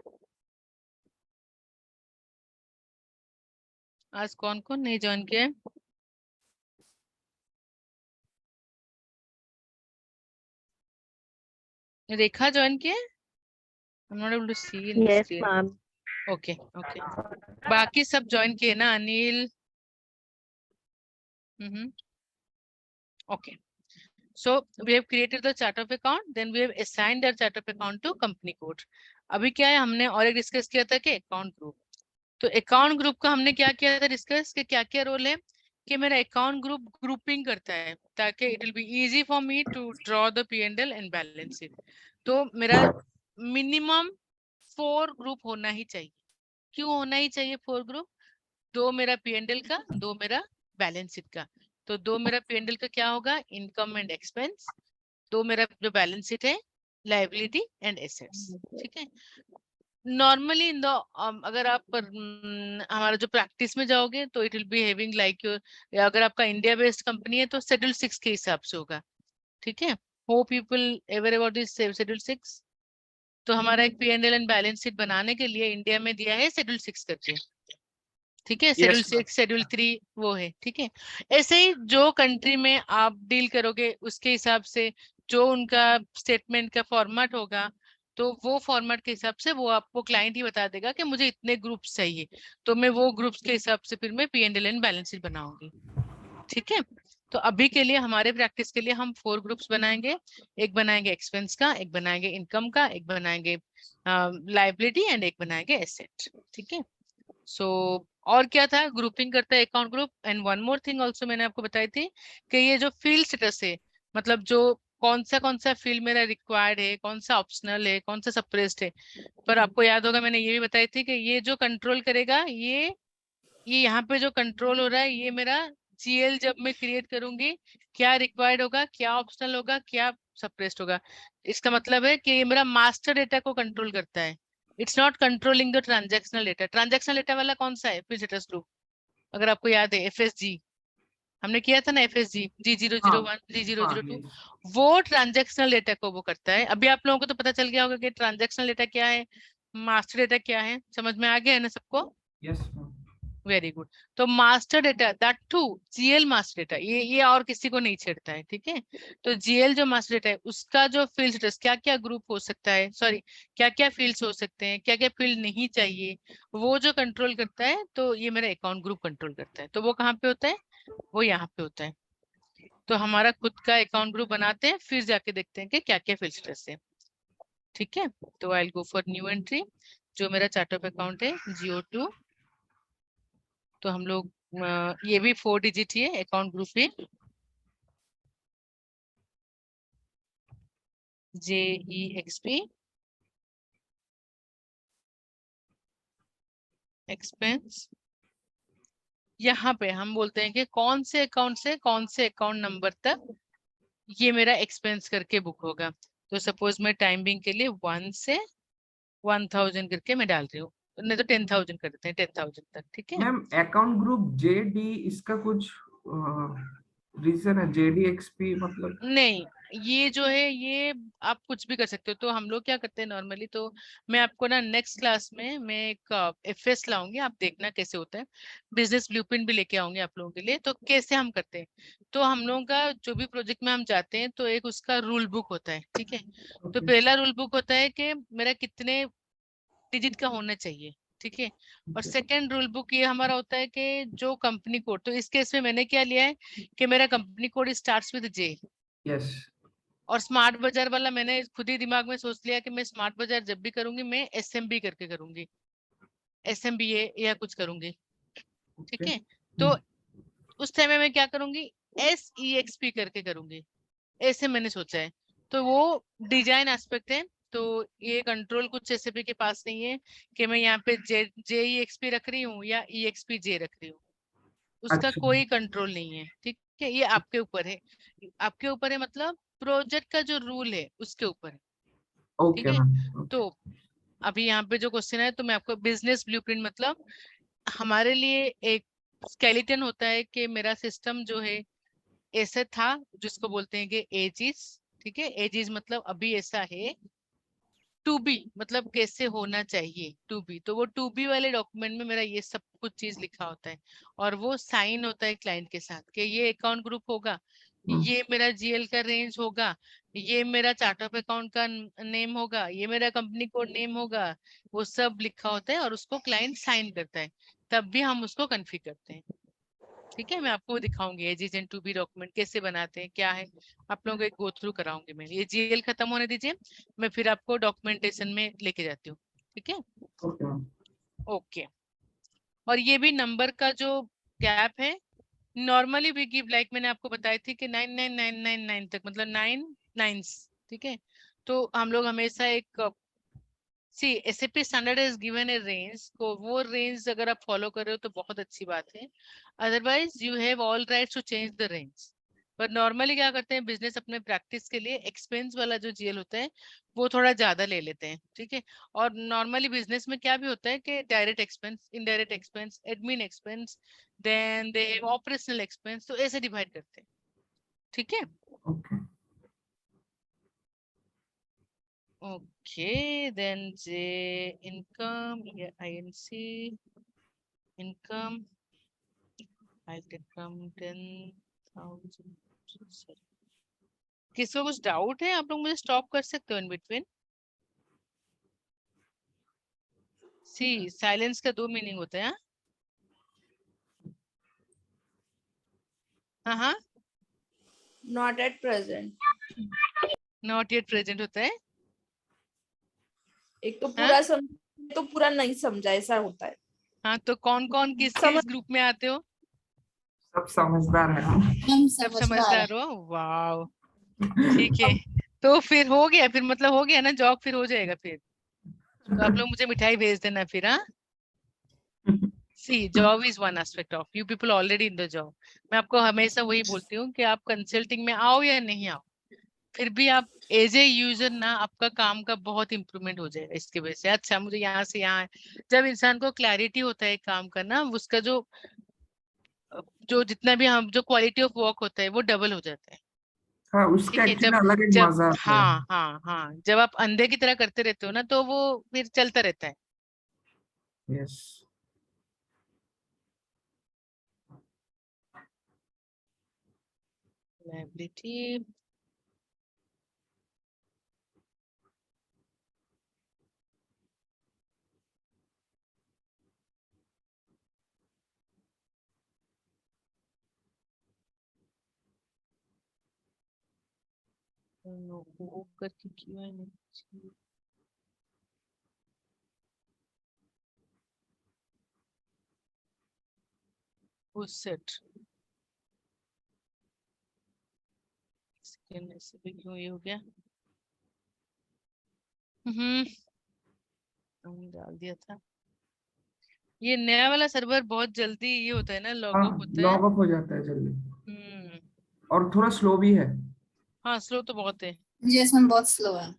आज कौन कौन नहीं ज्वाइन किया है? रेखा ज्वाइन किया है? I'm not able to see in the Yes, screen. ma'am. Okay okay, बाकी सब ज्वाइन किए ना? Anil, okay. So we have created the chart of account, then we have assigned our chart of account to company code. अभी क्या है, हमने और एक डिस्कस किया था कि अकाउंट ग्रुप, तो अकाउंट ग्रुप का हमने क्या किया था डिस्कस कि क्या क्या रोल है, कि मेरा अकाउंट ग्रुप ग्रुपिंग करता है ताकि it will be easy for me to draw the P&L and balance sheet. तो मेरा मिनिमम 4 ग्रुप होना ही चाहिए। क्यों होना ही चाहिए 4 ग्रुप? 2 मेरा P&L का, 2 मेरा बैलेंस शीट का। तो 2 मेरा P&L का क्या होगा, इनकम एंड एक्सपेंस, 2 मेरा जो बैलेंस शीट है लायबिलिटी एंड एसेट्स। ठीक है, नॉर्मली इन द अगर आप हमारा जो प्रैक्टिस में जाओगे तो it will be having like your, अगर आपका इंडिया बेस्ड कंपनी है तो शेड्यूल 6 के हिसाब से होगा। ठीक है, हो people ever about this schedule 6। तो हमारा एक P&L एंड बैलेंस शीट बनाने के लिए इंडिया में दिया है शेड्यूल 6 करके। ठीक है, शेड्यूल 6 शेड्यूल 3 वो है। ठीक है, ऐसे ही जो कंट्री में आप डील करोगे उसके हिसाब से जो उनका स्टेटमेंट का फॉर्मेट होगा, तो वो फॉर्मेट के हिसाब से वो आपको क्लाइंट ही बता देगा कि मुझे इतने ग्रुप्स चाहिए, तो मैं वो ग्रुप्स के हिसाब से फिर मैं P&L एंड बैलेंस शीट बनाऊंगी। ठीक है, तो अभी के लिए हमारे प्रैक्टिस के लिए हम 4 ग्रुप्स बनाएंगे। एक बनाएंगे एक्सपेंस का, एक बनाएंगे इनकम का, एक बनाएंगे लायबिलिटी एंड एक बनाएंगे एसेट। ठीक है, सो और क्या था, ग्रुपिंग करता है account group. And one more thing also मैंने आपको बताई थी कि ये जो फील्ड स्टेटस है, मतलब जो कौन सा फील्ड मेरा रिक्वायर्ड है, कौन सा ऑप्शनल है, कौन सा सप्रेस्ड है। पर आपको याद होगा मैंने ये भी बताई थी कि ये जो कंट्रोल करेगा, ये यहाँ पे जो कंट्रोल हो रहा है, ये मेरा GL जब मैं क्रिएट करूंगी, क्या रिक्वायर्ड होगा, क्या ऑप्शनल होगा, क्या सप्रेस्ड होगा। इसका मतलब है कि ये मेरा मास्टर डेटा को कंट्रोल करता है। It's not controlling the transactional data. Transactional data वाला कौन सा है फिर स्टेटस ग्रुप, अगर आपको याद है FSG, हमने किया था ना FSG, G001 G002, वो ट्रांजैक्शनल डेटा को वो करता है। अभी आप लोगों को तो पता चल गया होगा कि ट्रांजैक्शनल डेटा क्या है, मास्टर डेटा क्या है, समझ में आ गया है ना सबको? Yes very good. तो master data, that too GL master data, ये और किसी को नहीं छेड़ता है। ठीक है, तो GL जो मास्टर डेटा है उसका जो फील्ड स्टेटस, क्या क्या ग्रुप हो सकता है, सॉरी क्या क्या फील्ड्स हो सकते हैं, क्या क्या फील्ड नहीं चाहिए, वो जो कंट्रोल करता है, तो ये मेरा अकाउंट ग्रुप कंट्रोल करता है। तो वो कहाँ पे होता है, वो यहाँ पे होता है। तो हमारा खुद का अकाउंट ग्रुप बनाते हैं, फिर जाके देखते हैं कि क्या क्या फील्ड स्टेटस है। ठीक है, तो I will go for new entry. जो मेरा चार्ट ऑफ अकाउंट है GO2, तो हम लोग ये भी 4 डिजिट ही है, अकाउंट ग्रुप भी JEXP, एक्सपेंस। यहाँ पे हम बोलते हैं कि कौन से अकाउंट से कौन से अकाउंट नंबर तक ये मेरा एक्सपेंस करके बुक होगा। तो सपोज मैं टाइम बिंग के लिए 1 से 1000 करके मैं डाल रही हूँ, नहीं तो 10,000 कर देते हैं, 10,000 तक। ठीक है मैम अकाउंट ग्रुप JD इसका कुछ रीजन है? JDXP मतलब नहीं, ये जो है ये आप कुछ भी कर सकते हो। तो हम लोग क्या करते हैं नॉर्मली, तो मैं आपको ना नेक्स्ट क्लास में मैं एक FS लाऊंगी, आप देखना कैसे होता है। बिजनेस ब्लूप्रिंट भी लेके आऊंगी आप लोगों के लिए, तो कैसे हम करते हैं। तो हम लोगों का जो भी प्रोजेक्ट में हम जाते हैं तो एक उसका रूल बुक होता है। ठीक है, तो पहला रूल बुक होता है कि मेरा कितने डिजिट का होना चाहिए। ठीक है, और सेकंड रूल बुक ये हमारा होता है कि जो कंपनी कोड, तो इस केस में मैंने क्या लिया है कि मेरा company code starts with J। Yes और स्मार्ट बाजार वाला मैंने खुद ही दिमाग में सोच लिया कि मैं स्मार्ट बाजार जब भी करूंगी मैं SMB करके करूंगी, SMBA या कुछ करूंगी। ठीक है, तो उस टाइम में मैं क्या करूंगी, SEXP करके करूंगी, ऐसे मैंने सोचा है। तो वो डिजाइन एस्पेक्ट है। तो ये कंट्रोल कुछ SAP के पास नहीं है कि मैं यहाँ पे JEXP रख रही हूँ या EXPJ रख रही हूँ, उसका अच्छा कोई कंट्रोल नहीं है। ठीक है, ये आपके ऊपर है, आपके ऊपर है मतलब प्रोजेक्ट का जो रूल है उसके ऊपर है। ठीक ओके है, मैम तो अभी यहाँ पे जो क्वेश्चन है, तो मैं आपको बिजनेस ब्लूप्रिंट मतलब हमारे लिए एक स्केलेटन होता है कि मेरा सिस्टम जो है ऐसे था, जिसको बोलते हैं कि एजिस। ठीक है, एजिस मतलब अभी ऐसा है, टू बी मतलब कैसे होना चाहिए टू बी, तो वो टू बी वाले डॉक्यूमेंट में मेरा ये सब कुछ चीज लिखा होता है। और वो साइन होता है क्लाइंट के साथ कि ये अकाउंट ग्रुप होगा, ये मेरा GL का रेंज होगा, ये मेरा चार्ट ऑफ अकाउंट का नेम होगा, ये मेरा कंपनी कोड नेम होगा, वो सब लिखा होता है और उसको क्लाइंट साइन करता है, तब भी हम उसको कन्फिगर करते हैं। ठीक है, मैं आपको दिखाऊंगी as is and to be document कैसे बनाते हैं, क्या है, आप लोगों को एक गो थ्रू कराऊंगी मैं। ये जीएल खत्म होने दीजिए, मैं फिर आपको डॉक्यूमेंटेशन में लेके जाती हूँ। ठीक है, ओके मैम। ओके। और ये भी नंबर का जो गैप है, नॉर्मली वी गिव लाइक मैंने आपको बताई थी कि 99999 तक, मतलब 9 नाइन्स। ठीक है, तो हम लोग हमेशा एक सी SAP standard is given A range को, वो रेंज अगर आप फॉलो कर रहे हो तो बहुत अच्छी बात है, otherwise you have all rights to change the range. पर नॉर्मली क्या करते हैं बिजनेस अपने प्रैक्टिस के लिए एक्सपेंस वाला जो जीएल होता है वो थोड़ा ज्यादा ले लेते हैं। ठीक है, और नॉर्मली बिजनेस में क्या भी होता है कि direct expense, indirect expense, admin expense, then they have operational expense, तो ऐसे डिवाइड करते हैं। ठीक है, okay okay, then J income, yeah, INC income, I'll take from 10,000. किसको कुछ डाउट है, आप लोग मुझे स्टॉप कर सकते हो इन बिटवीन। सी साइलेंस का दो मीनिंग होता है। हाँ हाँ, Not at present. Not yet present होता है। एक तो हाँ पूरा समझ तो पूरा नहीं समझा, ऐसा होता है। हाँ, तो कौन कौन किस समझ ग्रुप में आते हो? सब समझदार है हम। हम सब समझदार समझदार हो, वाह, ठीक है। तो फिर हो गया, फिर मतलब हो गया ना जॉब, फिर हो जाएगा फिर। तो आप लोग मुझे मिठाई भेज देना फिर। हाँ, see job is one aspect of you people already in the job. मैं आपको हमेशा वही बोलती हूँ कि आप कंसल्टिंग में आओ या नहीं आओ, फिर भी आप एज ए यूजर ना, आपका काम का बहुत इंप्रूवमेंट हो जाएगा इसकी वजह से। अच्छा, मुझे यहाँ से यहाँ है। जब इंसान को क्लैरिटी होता है काम का ना, उसका जो जो जितना भी हम जो क्वालिटी ऑफ वर्क होता है वो डबल हो जाता है। हाँ, उसका ठीक है, एक्चुअली जब अलग एक जब मजा आता है। हाँ हाँ हाँ, जब आप अंधे की तरह करते रहते हो ना, तो वो फिर चलता रहता है। यस लायबिलिटी, वो करके क्यों है नहीं? उस सेट से भी क्यों ये हो गया? हमने डाल दिया था। ये नया वाला सर्वर बहुत जल्दी ये होता है ना, लॉग हाँ, ऑफ होता है। लॉग अप हो जाता है जल्दी हम्म, और थोड़ा स्लो भी है। हाँ स्लो तो बहुत है। जी, इसमें बहुत स्लो है।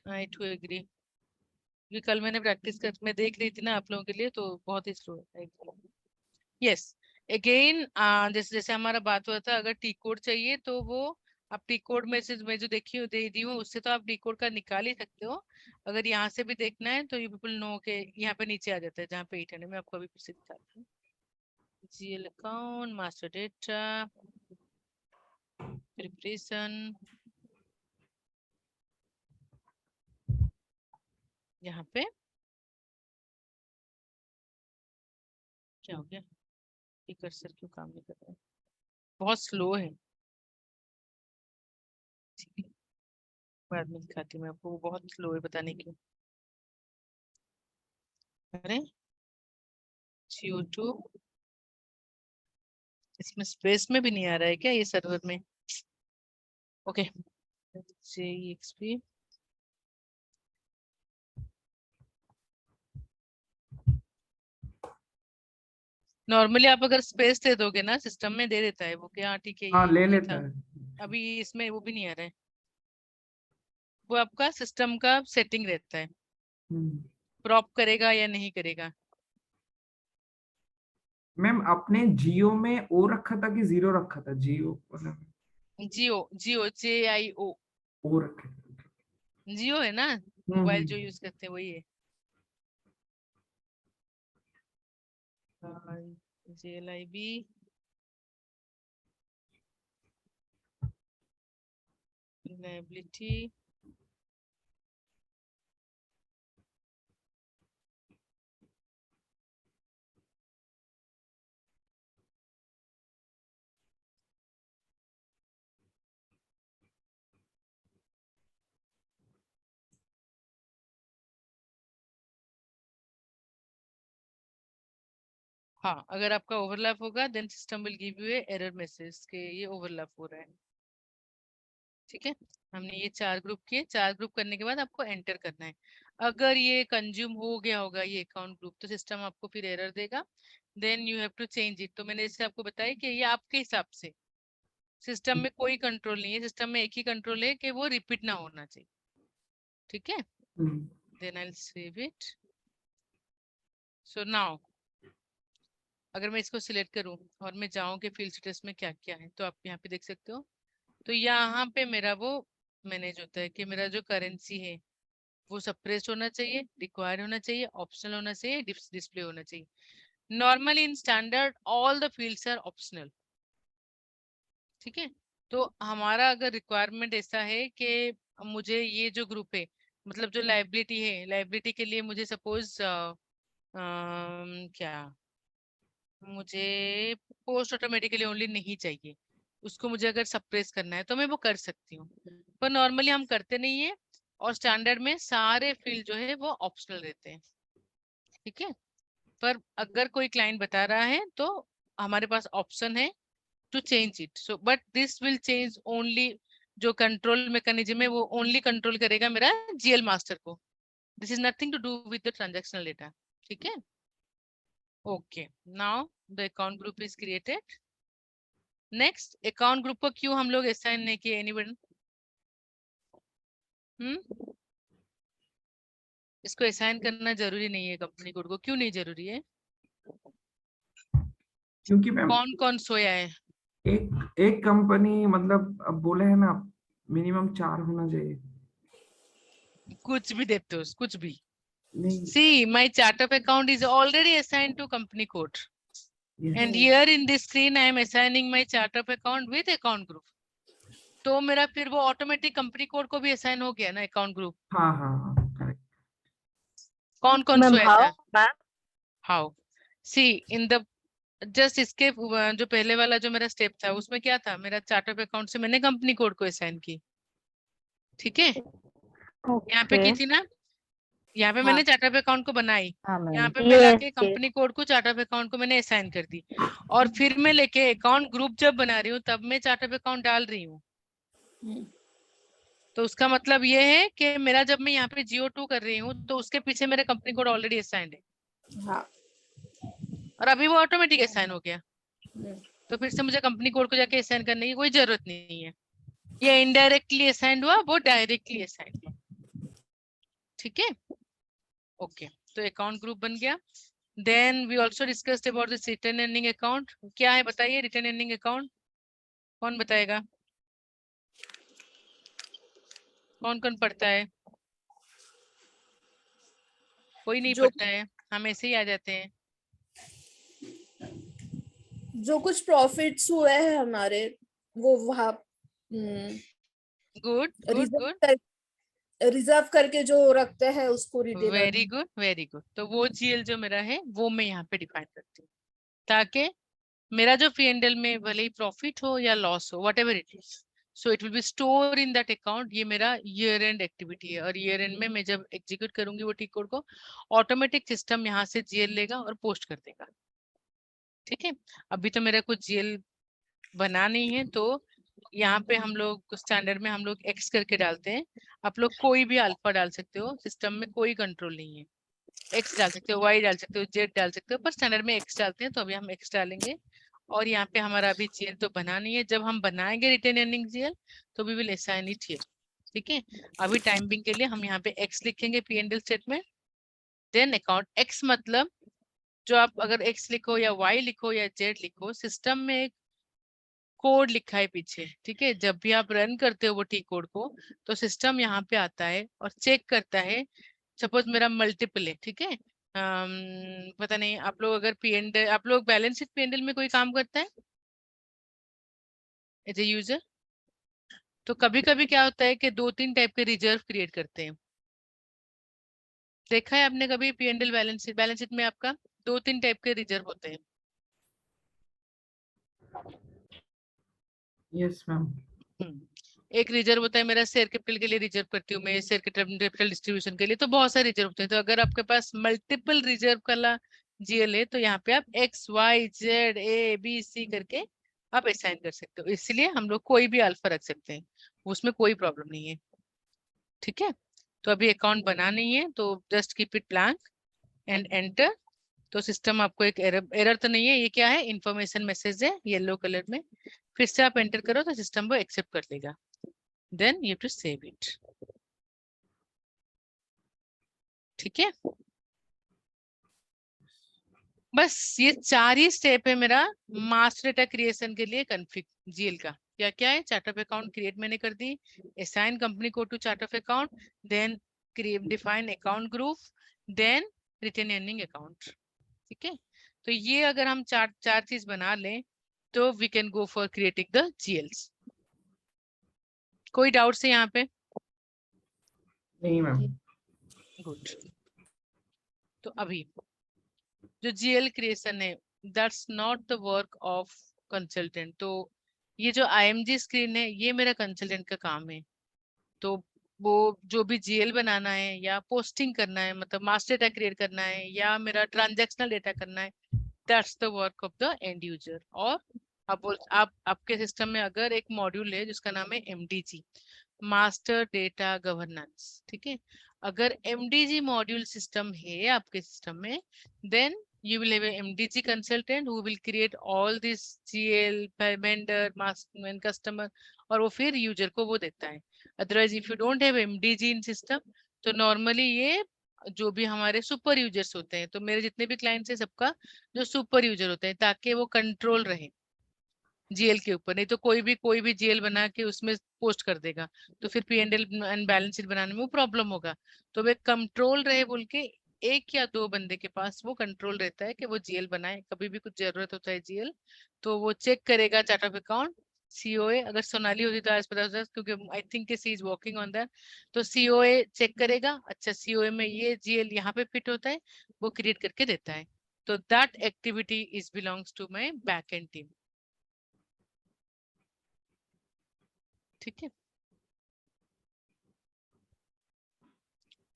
आई टू एग्री, क्योंकि कल मैंने प्रैक्टिस कर मैं देख रही थी ना आप लोगों के लिए, तो बहुत ही स्लो है। यस, अगेन जैसे जैसे हमारा बात हुआ था, अगर टी कोड चाहिए तो वो आप टी कोड में से मैं जो देखी हूँ दे दी हूँ, उससे तो आप टी कोड का निकाल ही सकते हो। अगर यहाँ से भी देखना है तो यू पीपल नो के यहाँ पे नीचे आ जाता है जहाँ पे 800, मैं आपको अभी फिर से दिखाती हूँ। GL account, master data, preparation, यहाँ पे क्या हो गया, ये कर्सर क्यों काम नहीं कर रहा है, बहुत स्लो है। ठीक है, बाद में दिखाती हूँ मैं आपको, वो बहुत स्लो है, पता नहीं क्यों। अरे CO2, इसमें स्पेस में भी नहीं आ रहा है क्या ये सर्वर में? ओके, JEXP, नॉर्मली आप अगर स्पेस दे दोगे ना, सिस्टम में दे देता है वो कि हाँ ठीक है हाँ, ले ये लेता था। है। अभी इसमें वो भी नहीं आ रहा है, वो आपका सिस्टम का सेटिंग रहता है, हम्म। क्रॉप करेगा या नहीं करेगा। मैम आपने जियो में ओ रखा था कि जीरो रखा था? जियो वाला में जियो, जियो JIO, ओ रखे थे। जियो है ना, मोबाइल जो यूज करते हैं वही है। JLIB, लायबिलिटी, हाँ, अगर आपका ओवरलैप होगा then system will give you a error message के ये ओवरलैप हो रहा है। ठीक है, हमने ये 4 ग्रुप किए। 4 ग्रुप करने के बाद आपको एंटर करना है। अगर ये कंज्यूम हो गया होगा ये अकाउंट ग्रुप तो सिस्टम आपको फिर एरर देगा, then you have to change it. तो मैंने जैसे आपको बताया कि ये आपके हिसाब से, सिस्टम में कोई कंट्रोल नहीं है, सिस्टम में एक ही कंट्रोल है कि वो रिपीट ना होना चाहिए। ठीक है, then I will save it. So now अगर मैं इसको सिलेक्ट करूं और मैं जाऊं कि फील्ड स्टेटस में क्या क्या है, तो आप यहाँ पे देख सकते हो। तो यहाँ पे मेरा वो मैनेज होता है कि मेरा जो करेंसी है वो सप्रेस्ड होना चाहिए, रिक्वायर्ड होना चाहिए, ऑप्शनल होना चाहिए, डिस्प्ले होना चाहिए। Normally in standard all the fields are optional. ठीक है, तो हमारा अगर रिक्वायरमेंट ऐसा है कि मुझे ये जो ग्रुप है, मतलब जो लाइबिलिटी है, लाइबिलिटी के लिए मुझे सपोज क्या मुझे पोस्ट ऑटोमेटिकली ओनली नहीं चाहिए, उसको मुझे अगर सप्रेस करना है तो मैं वो कर सकती हूँ, पर नॉर्मली हम करते नहीं है और स्टैंडर्ड में सारे फील्ड जो है वो ऑप्शनल रहते हैं। ठीक है, पर अगर कोई क्लाइंट बता रहा है तो हमारे पास ऑप्शन है to change it. So but this will change only, जो कंट्रोल मैकेनिज्म है वो ओनली कंट्रोल करेगा मेरा जीएल मास्टर को। This is nothing to do with the transactional data. ठीक है, okay, now the account group is created. Next, account group को क्यों हम लोग असाइन नहीं किए? एनीबडी? इसको असाइन करना जरूरी नहीं है कंपनी कोड को, क्यों नहीं जरूरी है? क्योंकि मैम कौन कौन सोया है? एक कंपनी मतलब अब बोले है ना मिनिमम 4 होना चाहिए। कुछ भी देते हो, कुछ भी। नहीं See, my chart of account is already assigned to company code. yes, And here in this screen, I am assigning my chart of account with account group. तो मेरा फिर वो ऑटोमेटिक कंपनी कोड को भी असाइन हो गया ना अकाउंट ग्रुप। हाँ हाँ हाँ करेक्ट। कौन कौन Ma'am, सोया how? था? Ma'am, how? See in the just इसके जो पहले वाला जो मेरा स्टेप था उसमें क्या था, मेरा चार्ट ऑफ अकाउंट से मैंने कंपनी कोड को असाइन की। ठीक है, यहाँ पे की okay. थी ना, यहाँ पे मैंने चार्ट ऑफ अकाउंट को बनाई, यहाँ पे मैं Yes, लाके yes. कंपनी कोड को चार्ट ऑफ अकाउंट को मैंने असाइन कर दी, और फिर मैं लेके अकाउंट ग्रुप जब बना रही हूँ तब मैं चार्ट ऑफ अकाउंट डाल रही हूँ। तो उसका मतलब ये है कि मेरा जब मैं यहाँ पे GO2 कर रही हूँ तो उसके पीछे मेरा कंपनी कोड ऑलरेडी असाइंड है, हाँ और अभी वो ऑटोमेटिक असाइन हो गया। तो फिर से मुझे कंपनी कोड को जाके असाइन करने की कोई जरूरत नहीं है। ये इनडायरेक्टली असाइंड हुआ, वो डायरेक्टली असाइंड हुआ। ठीक है, ओके, तो अकाउंट ग्रुप बन गया। Then we also discussed about this retained earning account. क्या है बताइए रिटर्न एंडिंग अकाउंट? कौन बताएगा? कौन कौन पढ़ता है? कोई नहीं जो पढ़ता है, हम ऐसे ही आ जाते हैं। जो कुछ प्रॉफिट्स हुए हैं हमारे वो वहाँ गुड गुड गुड, रिजर्व करके जो रखते हैं उसको retain very good very good. तो वो GL जो मेरा है वो मैं यहाँ पे डिफाइन करती हूँ, ताकि मेरा जो P&L में भले ही प्रॉफिट हो या लॉस हो, what ever it is, so it will B store in that account. ये मेरा ईयर एंड एक्टिविटी है, और ईयर एंड में मैं जब एग्जीक्यूट करूंगी वो टी कोड को, ऑटोमेटिक सिस्टम यहाँ से GL लेगा और पोस्ट कर देगा। ठीक है, अभी तो मेरा कुछ GL बना नहीं है, तो यहाँ पे हम लोग स्टैंडर्ड में हम लोग X करके डालते हैं। आप लोग कोई भी अल्फा डाल सकते हो, सिस्टम में कोई कंट्रोल नहीं है। X डाल सकते हो, Y डाल सकते हो, Z डाल सकते हो, पर स्टैंडर्ड में X डालते हैं, तो अभी हम X डालेंगे। और यहाँ पे हमारा अभी GL तो बना नहीं है, जब हम बनाएंगे रिटर्न एंडिंग GL तो we will assign it here. ठीक है, अभी टाइम बिंग के लिए हम यहाँ पे X लिखेंगे P&L statement. Then account X मतलब जो आप अगर X लिखो या Y लिखो या Z लिखो, सिस्टम में एक कोड लिखा है पीछे। ठीक है, जब भी आप रन करते हो वो टी कोड को, तो सिस्टम यहाँ पे आता है और चेक करता है। सपोज मेरा मल्टीपल है, ठीक है, पता नहीं आप लोग अगर P&L, आप लोग बैलेंस शीट P&L में कोई काम करता है एज ए यूजर, तो कभी कभी क्या होता है कि 2-3 टाइप के रिजर्व क्रिएट करते हैं। देखा है आपने कभी P&L बैलेंस शीट में आपका 2-3 टाइप के रिजर्व होते हैं। Yes ma'am. एक रिजर्व होता है मेरा शेयर कैपिटल के लिए रिजर्व करती हूँ मैं, शेयर कैपिटल डिस्ट्रीब्यूशन के लिए, तो बहुत सारे रिजर्व होते हैं। तो अगर आपके पास मल्टीपल रिजर्व वाला GL है, तो यहाँ पे आप XYZ ABC करके आप असाइन कर सकते हो, इसलिए हम लोग कोई भी अल्फा रख सकते हैं, उसमें कोई प्रॉब्लम नहीं है। ठीक है, तो अभी अकाउंट बना नहीं है, तो just keep it blank and enter. तो सिस्टम आपको एक एरर तो नहीं है, ये क्या है, इंफॉर्मेशन मैसेज है येलो कलर में, फिर से आप एंटर करो तो सिस्टम वो एक्सेप्ट कर लेगा, then you to save it. ठीक है, बस ये 4 ही स्टेप है मेरा मास्टर डेटा क्रिएशन के लिए कॉन्फ़िग जीएल का। क्या क्या है, चार्ट ऑफ अकाउंट क्रिएट मैंने कर दी, assign company code to chart of account, then create define account group, then retain earning account. ठीक है, तो ये अगर हम चार चीज बना लें तो we can go for creating the GLs. कोई डाउट है यहाँ पे? नहीं मैम। गुड। तो अभी जो जीएल क्रिएशन है that's not the work of consultant. तो ये जो आईएमजी स्क्रीन है ये मेरा कंसल्टेंट का काम है। तो वो जो भी जीएल बनाना है या पोस्टिंग करना है, मतलब मास्टर डेटा क्रिएट करना है या मेरा ट्रांजैक्शनल डेटा करना है, that's the work of the end user. और आप आपके सिस्टम में अगर एक मॉड्यूल है जिसका नाम है एमडीजी, मास्टर डेटा गवर्नेंस, ठीक है, अगर एमडीजी मॉड्यूल सिस्टम है आपके सिस्टम में, then you will have a MDG consultant who will create all this GL vendor master and customer, और वो फिर यूजर को वो देता है। Otherwise if you don't have MDG in system, तो नॉर्मली ये जो भी हमारे सुपर यूजर्स होते हैं, तो मेरे जितने भी क्लाइंट्स हैं सबका जो सुपर यूजर होते हैं, ताकि वो कंट्रोल रहे जीएल के ऊपर, नहीं तो कोई भी जीएल बना के उसमें पोस्ट कर देगा, तो फिर P&L एंड बैलेंस शीट बनाने में वो प्रॉब्लम होगा। तो वे कंट्रोल रहे बोल के एक या दो बंदे के पास वो कंट्रोल रहता है कि वो जीएल बनाए, कभी भी कुछ जरूरत होता है जीएल तो वो चेक करेगा चार्ट ऑफ अकाउंट, सीओए, अगर सोनाली होती तो आज पता होता, क्योंकि I think she is working on that. तो सीओए चेक करेगा, अच्छा सीओए में ये जीएल यहाँ पे फिट होता है, वो क्रिएट करके देता है। तो that activity is belongs to my back end team. ठीक है,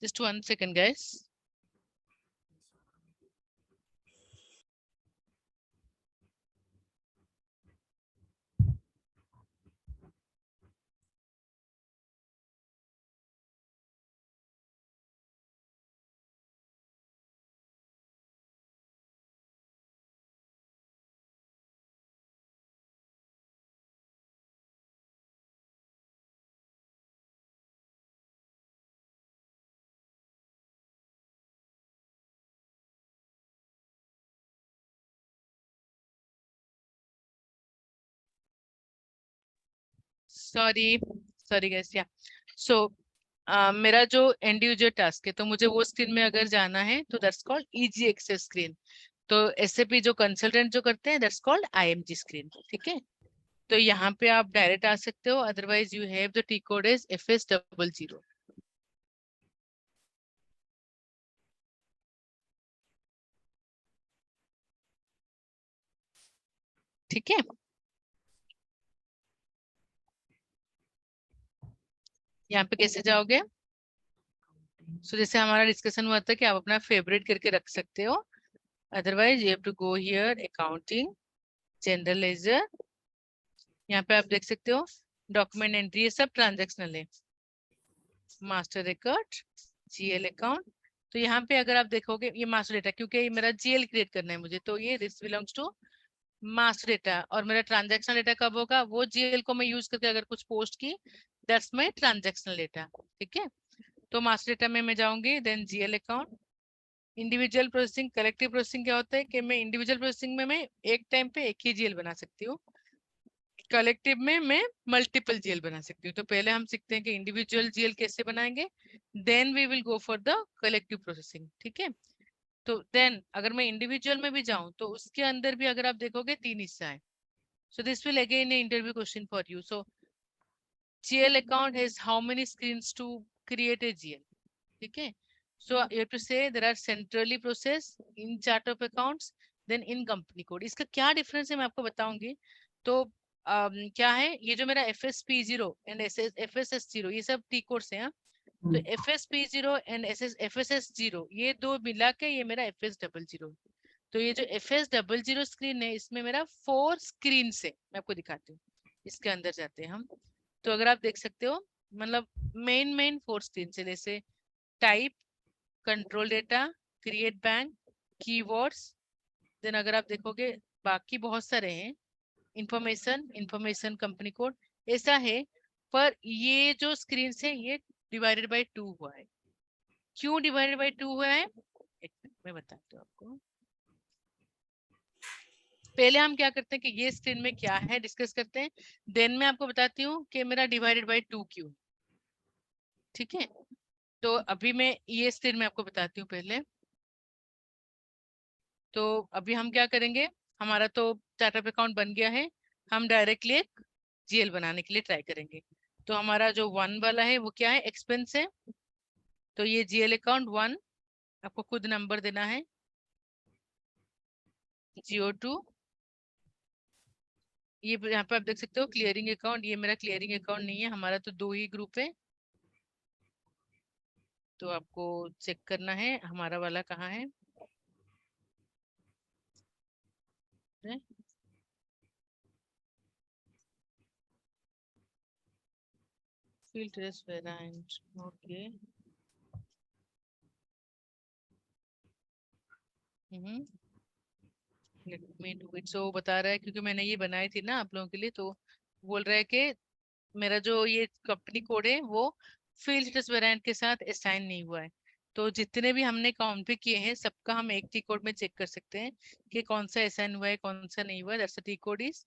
just 1 second guys। Sorry guys, yeah so मेरा जो एंड यूजर टास्क है, तो मुझे वो स्क्रीन में अगर जाना है तो that's called easy access screen. तो एसएपी जो कंसल्टेंट जो करते हैं दैट्स कॉल्ड आईएमजी स्क्रीन। ठीक है, तो यहाँ पे आप डायरेक्ट आ सकते हो, otherwise you have the T code is FS00। ठीक है, यहाँ पे कैसे जाओगे? सो जैसे हमारा डिस्कशन हुआ था कि आप अपना फेवरेट करके रख सकते हो, otherwise you have to go here accounting general ledger, यहाँ पे आप देख सकते हो डॉक्यूमेंट एंट्री, ये सब ट्रांजैक्शनल है, मास्टर रिकॉर्ड, जीएल अकाउंट। तो यहाँ पे अगर आप देखोगे ये मास्टर डेटा, क्योंकि ये मेरा जीएल क्रिएट करना है मुझे, तो ये this belongs to master data. और मेरा ट्रांजैक्शनल डेटा कब होगा, वो जीएल को मैं यूज करके अगर कुछ पोस्ट की, दैट्स माय ट्रांजैक्शनल डेटा। ठीक है, तो मास्टर डेटा में मैं जाऊंगी, then GL account, individual processing, collective processing क्या होता है कि मैं इंडिविजुअल प्रोसेसिंग में मैं एक टाइम पे एक ही जीएल बना सकती हूँ, कलेक्टिव में मैं मल्टीपल जीएल बना सकती हूँ। तो पहले हम सीखते हैं कि इंडिविजुअल जीएल कैसे बनाएंगे, then we will go for the collective processing. ठीक है, तो देन अगर मैं इंडिविजुअल में भी जाऊं तो उसके अंदर भी अगर आप देखोगे 3 हिस्सा है। So this will again A interview question for you. So GL account has how many screens to create a GL? ठीक है, so you have to say there are centrally processed in chart of accounts, then in company code। इसका क्या डिफरेंस है मैं आपको बताऊंगी। तो क्या है, ये जो मेरा FSP0 एंड FSS0 ये सब टी कोड्स हैं। तो FSP0 एंड FSS0 ये दो मिला के ये मेरा FS00। तो ये जो FS00 स्क्रीन है, इसमें मेरा 4 स्क्रीन से, मैं आपको दिखाती हूँ, इसके अंदर जाते हैं हम। तो अगर आप देख सकते हो, मतलब मेन 4 स्क्रीन से, जैसे type, control data, create bank, keywords, then अगर आप देखोगे बाकी बहुत सारे हैं, इंफॉर्मेशन कंपनी कोड, ऐसा है। पर ये जो स्क्रीन है ये डिवाइडेड बाय 2 हुआ है। क्यों डिवाइडेड बाय 2 हुआ है, एक मिनट में बताती हूँ आपको। पहले हम क्या करते हैं कि ये स्क्रीन में क्या है डिस्कस करते हैं, देन मैं आपको बताती हूँ कि मेरा डिवाइडेड बाय 2 क्यों। ठीक है, तो अभी मैं ये स्क्रीन में आपको बताती हूँ पहले। तो अभी हम क्या करेंगे, हमारा तो चार्ट ऑफ अकाउंट बन गया है, हम डायरेक्टली एक जीएल बनाने के लिए ट्राई करेंगे। तो हमारा जो 1 वाला है वो क्या है, एक्सपेंस है। तो ये जीएल अकाउंट 1 आपको खुद नंबर देना है, GO2, ये यहाँ पे आप देख सकते हो क्लियरिंग अकाउंट, ये मेरा क्लियरिंग अकाउंट नहीं है, हमारा तो 2 ही ग्रुप है। तो आपको चेक करना है हमारा वाला कहाँ है। Filters variant, okay. Let me do it. So बता रहा है, क्योंकि मैंने ये बनाई थी ना आप लोगों के लिए, तो बोल रहा है कि मेरा जो ये कंपनी कोड है वो फिल्टर्स वेरिएंट के साथ असाइन नहीं हुआ है। तो जितने भी हमने काउंट पे किए हैं सबका हम एक टी कोड में चेक कर सकते हैं कि कौन सा असाइन हुआ है कौन सा नहीं हुआ है। That's the T code is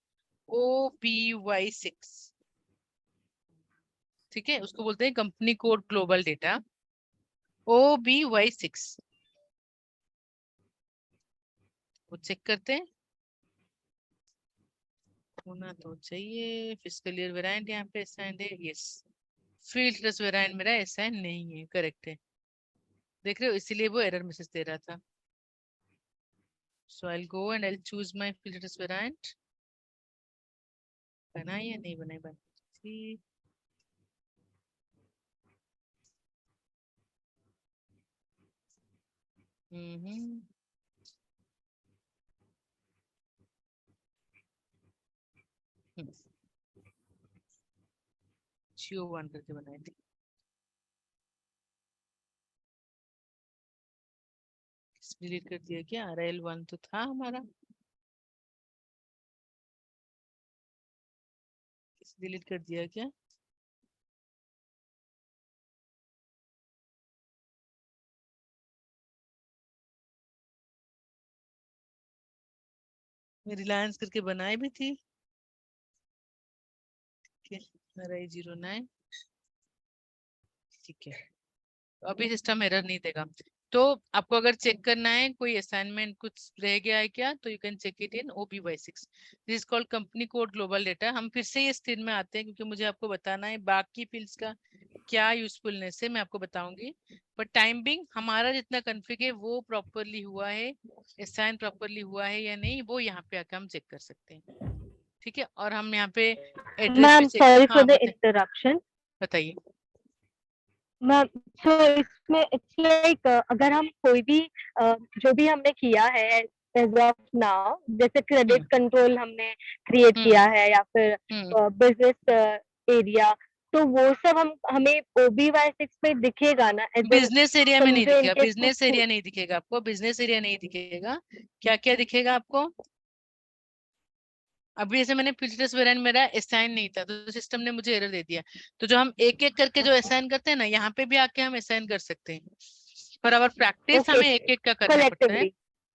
OBY6। ठीक है, उसको बोलते हैं company code global data, OBY6। वो चेक करते हैं, होना तो चाहिए। फिस्कल ईयर वेरिएंट यहाँ पे असाइंड है, यस। फिल्टर्स वेरिएंट मेरा असाइन नहीं है, करेक्ट है, देख रहे हो, इसीलिए वो एरर मैसेज दे रहा था। So I'll go and I'll choose my filters variant. बनाई या नहीं बनाई, बनाई। CO1 करके बनाई थी। डिलीट कर दिया क्या, RL1 तो था हमारा, डिलीट कर दिया क्या। मैं रिलायंस करके बनाई भी थी। RI09, ठीक है, तो अभी सिस्टम एरर नहीं देगा। तो आपको अगर चेक करना है कोई असाइनमेंट कुछ रह गया है क्या, तो you can check it in OBY6। This is called company code global data. हम फिर से ये स्क्रीन में आते हैं क्योंकि मुझे आपको बताना है बाकी फील्ड्स का क्या यूजफुलनेस है, मैं आपको बताऊंगी। पर टाइम बिंग हमारा जितना कॉन्फ़िग है वो प्रॉपरली हुआ है, असाइन प्रॉपरली हुआ है या नहीं, वो यहाँ पे आके हम चेक कर सकते हैं। ठीक है, और हम यहाँ पे एड्रेस भी मैम चेक, सॉरी फॉर हाँ द इंटरप्शन बताइए। मैम। सो इसमें इट्स लाइक अगर हम कोई भी जो भी हमने किया है एज ऑफ नाउ, जैसे क्रेडिट कंट्रोल हमने क्रिएट किया है या फिर बिजनेस एरिया, तो वो सब हमें OBY6 पे दिखेगा ना? बिजनेस एरिया में नहीं समझो दिखेगा, इनके बिजनेस एरिया नहीं दिखेगा आपको, बिजनेस एरिया नहीं दिखेगा। क्या क्या दिखेगा आपको, अभी जैसे मैंने फिल्टर्स वेरिएंट मेरा असाइन नहीं था तो सिस्टम ने मुझे एरर दे दिया। तो जो हम एक एक करके जो असाइन करते हैं ना, यहाँ पे भी आके हम असाइन कर सकते हैं, पर अवर प्रैक्टिस हमें एक एक का करना पड़ता है।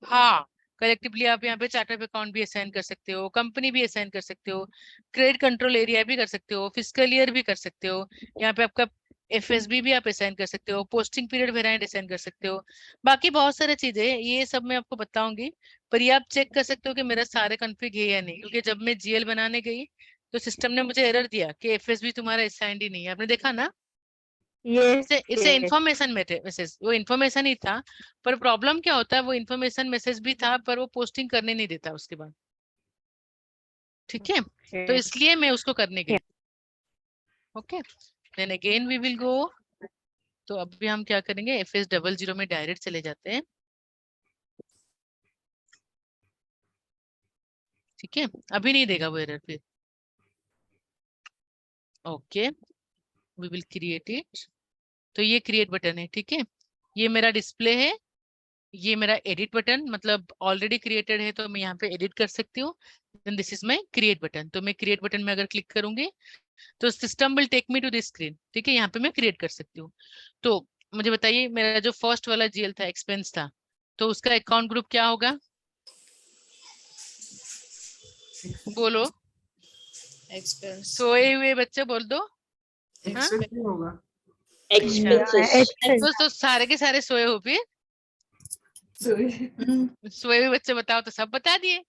हाँ, कलेक्टिवली आप यहाँ पे चार्ट ऑफ अकाउंट भी असाइन कर सकते हो, कंपनी भी असाइन कर सकते हो, क्रेडिट कंट्रोल एरिया भी कर सकते हो, फिस्कल ईयर भी कर सकते हो, यहाँ पे आपका FSB भी आप असाइन कर सकते हो, पोस्टिंग पीरियड वेरिएंट असाइन कर सकते हो, बाकी बहुत सारी चीजें हैं, ये सब मैं आपको बताऊंगी। पर ये आप चेक कर सकते हो कि मेरा सारे कॉन्फ़िग है या नहीं, क्योंकि जब मैं GL बनाने गई तो सिस्टम ने मुझे एरर दिया कि FSB तुम्हारा असाइंड ही नहीं है। आपने देखा ना, इट्स इंफॉर्मेशन मैसेज, वो इंफॉर्मेशन ही था, पर प्रॉब्लम क्या होता है, वो इंफॉर्मेशन मैसेज भी था पर वो पोस्टिंग करने नहीं देता उसके बाद। ठीक है, तो इसलिए मैं उसको करने गई। Okay, then again we will go. तो अभी हम क्या करेंगे, FS00 में डायरेक्ट चले जाते हैं। ठीक है, अभी नहीं देगा वो एरर फिर। Okay, we will create it. तो ये क्रिएट बटन है, ठीक है, ये मेरा डिस्प्ले है, ये मेरा एडिट बटन, मतलब ऑलरेडी क्रिएटेड है तो मैं यहाँ पे एडिट कर सकती हूँ। Then this is my create button. तो मैं क्रिएट बटन में अगर क्लिक करूंगी तो system will take me to this screen, ठीक है, यहाँ पे मैं क्रिएट कर सकती हूँ। तो मुझे बताइए, मेरा जो फर्स्ट वाला जीएल था, एक्सपेंस था, तो उसका अकाउंट ग्रुप क्या होगा? बोलो, Expense. सोए हुए बच्चे बोल दो। हाँ, एक्सेस ही होगा। expenses. तो सारे के सारे सोए हो फिर? सोए हुए बच्चे बताओ तो सब बता दिए।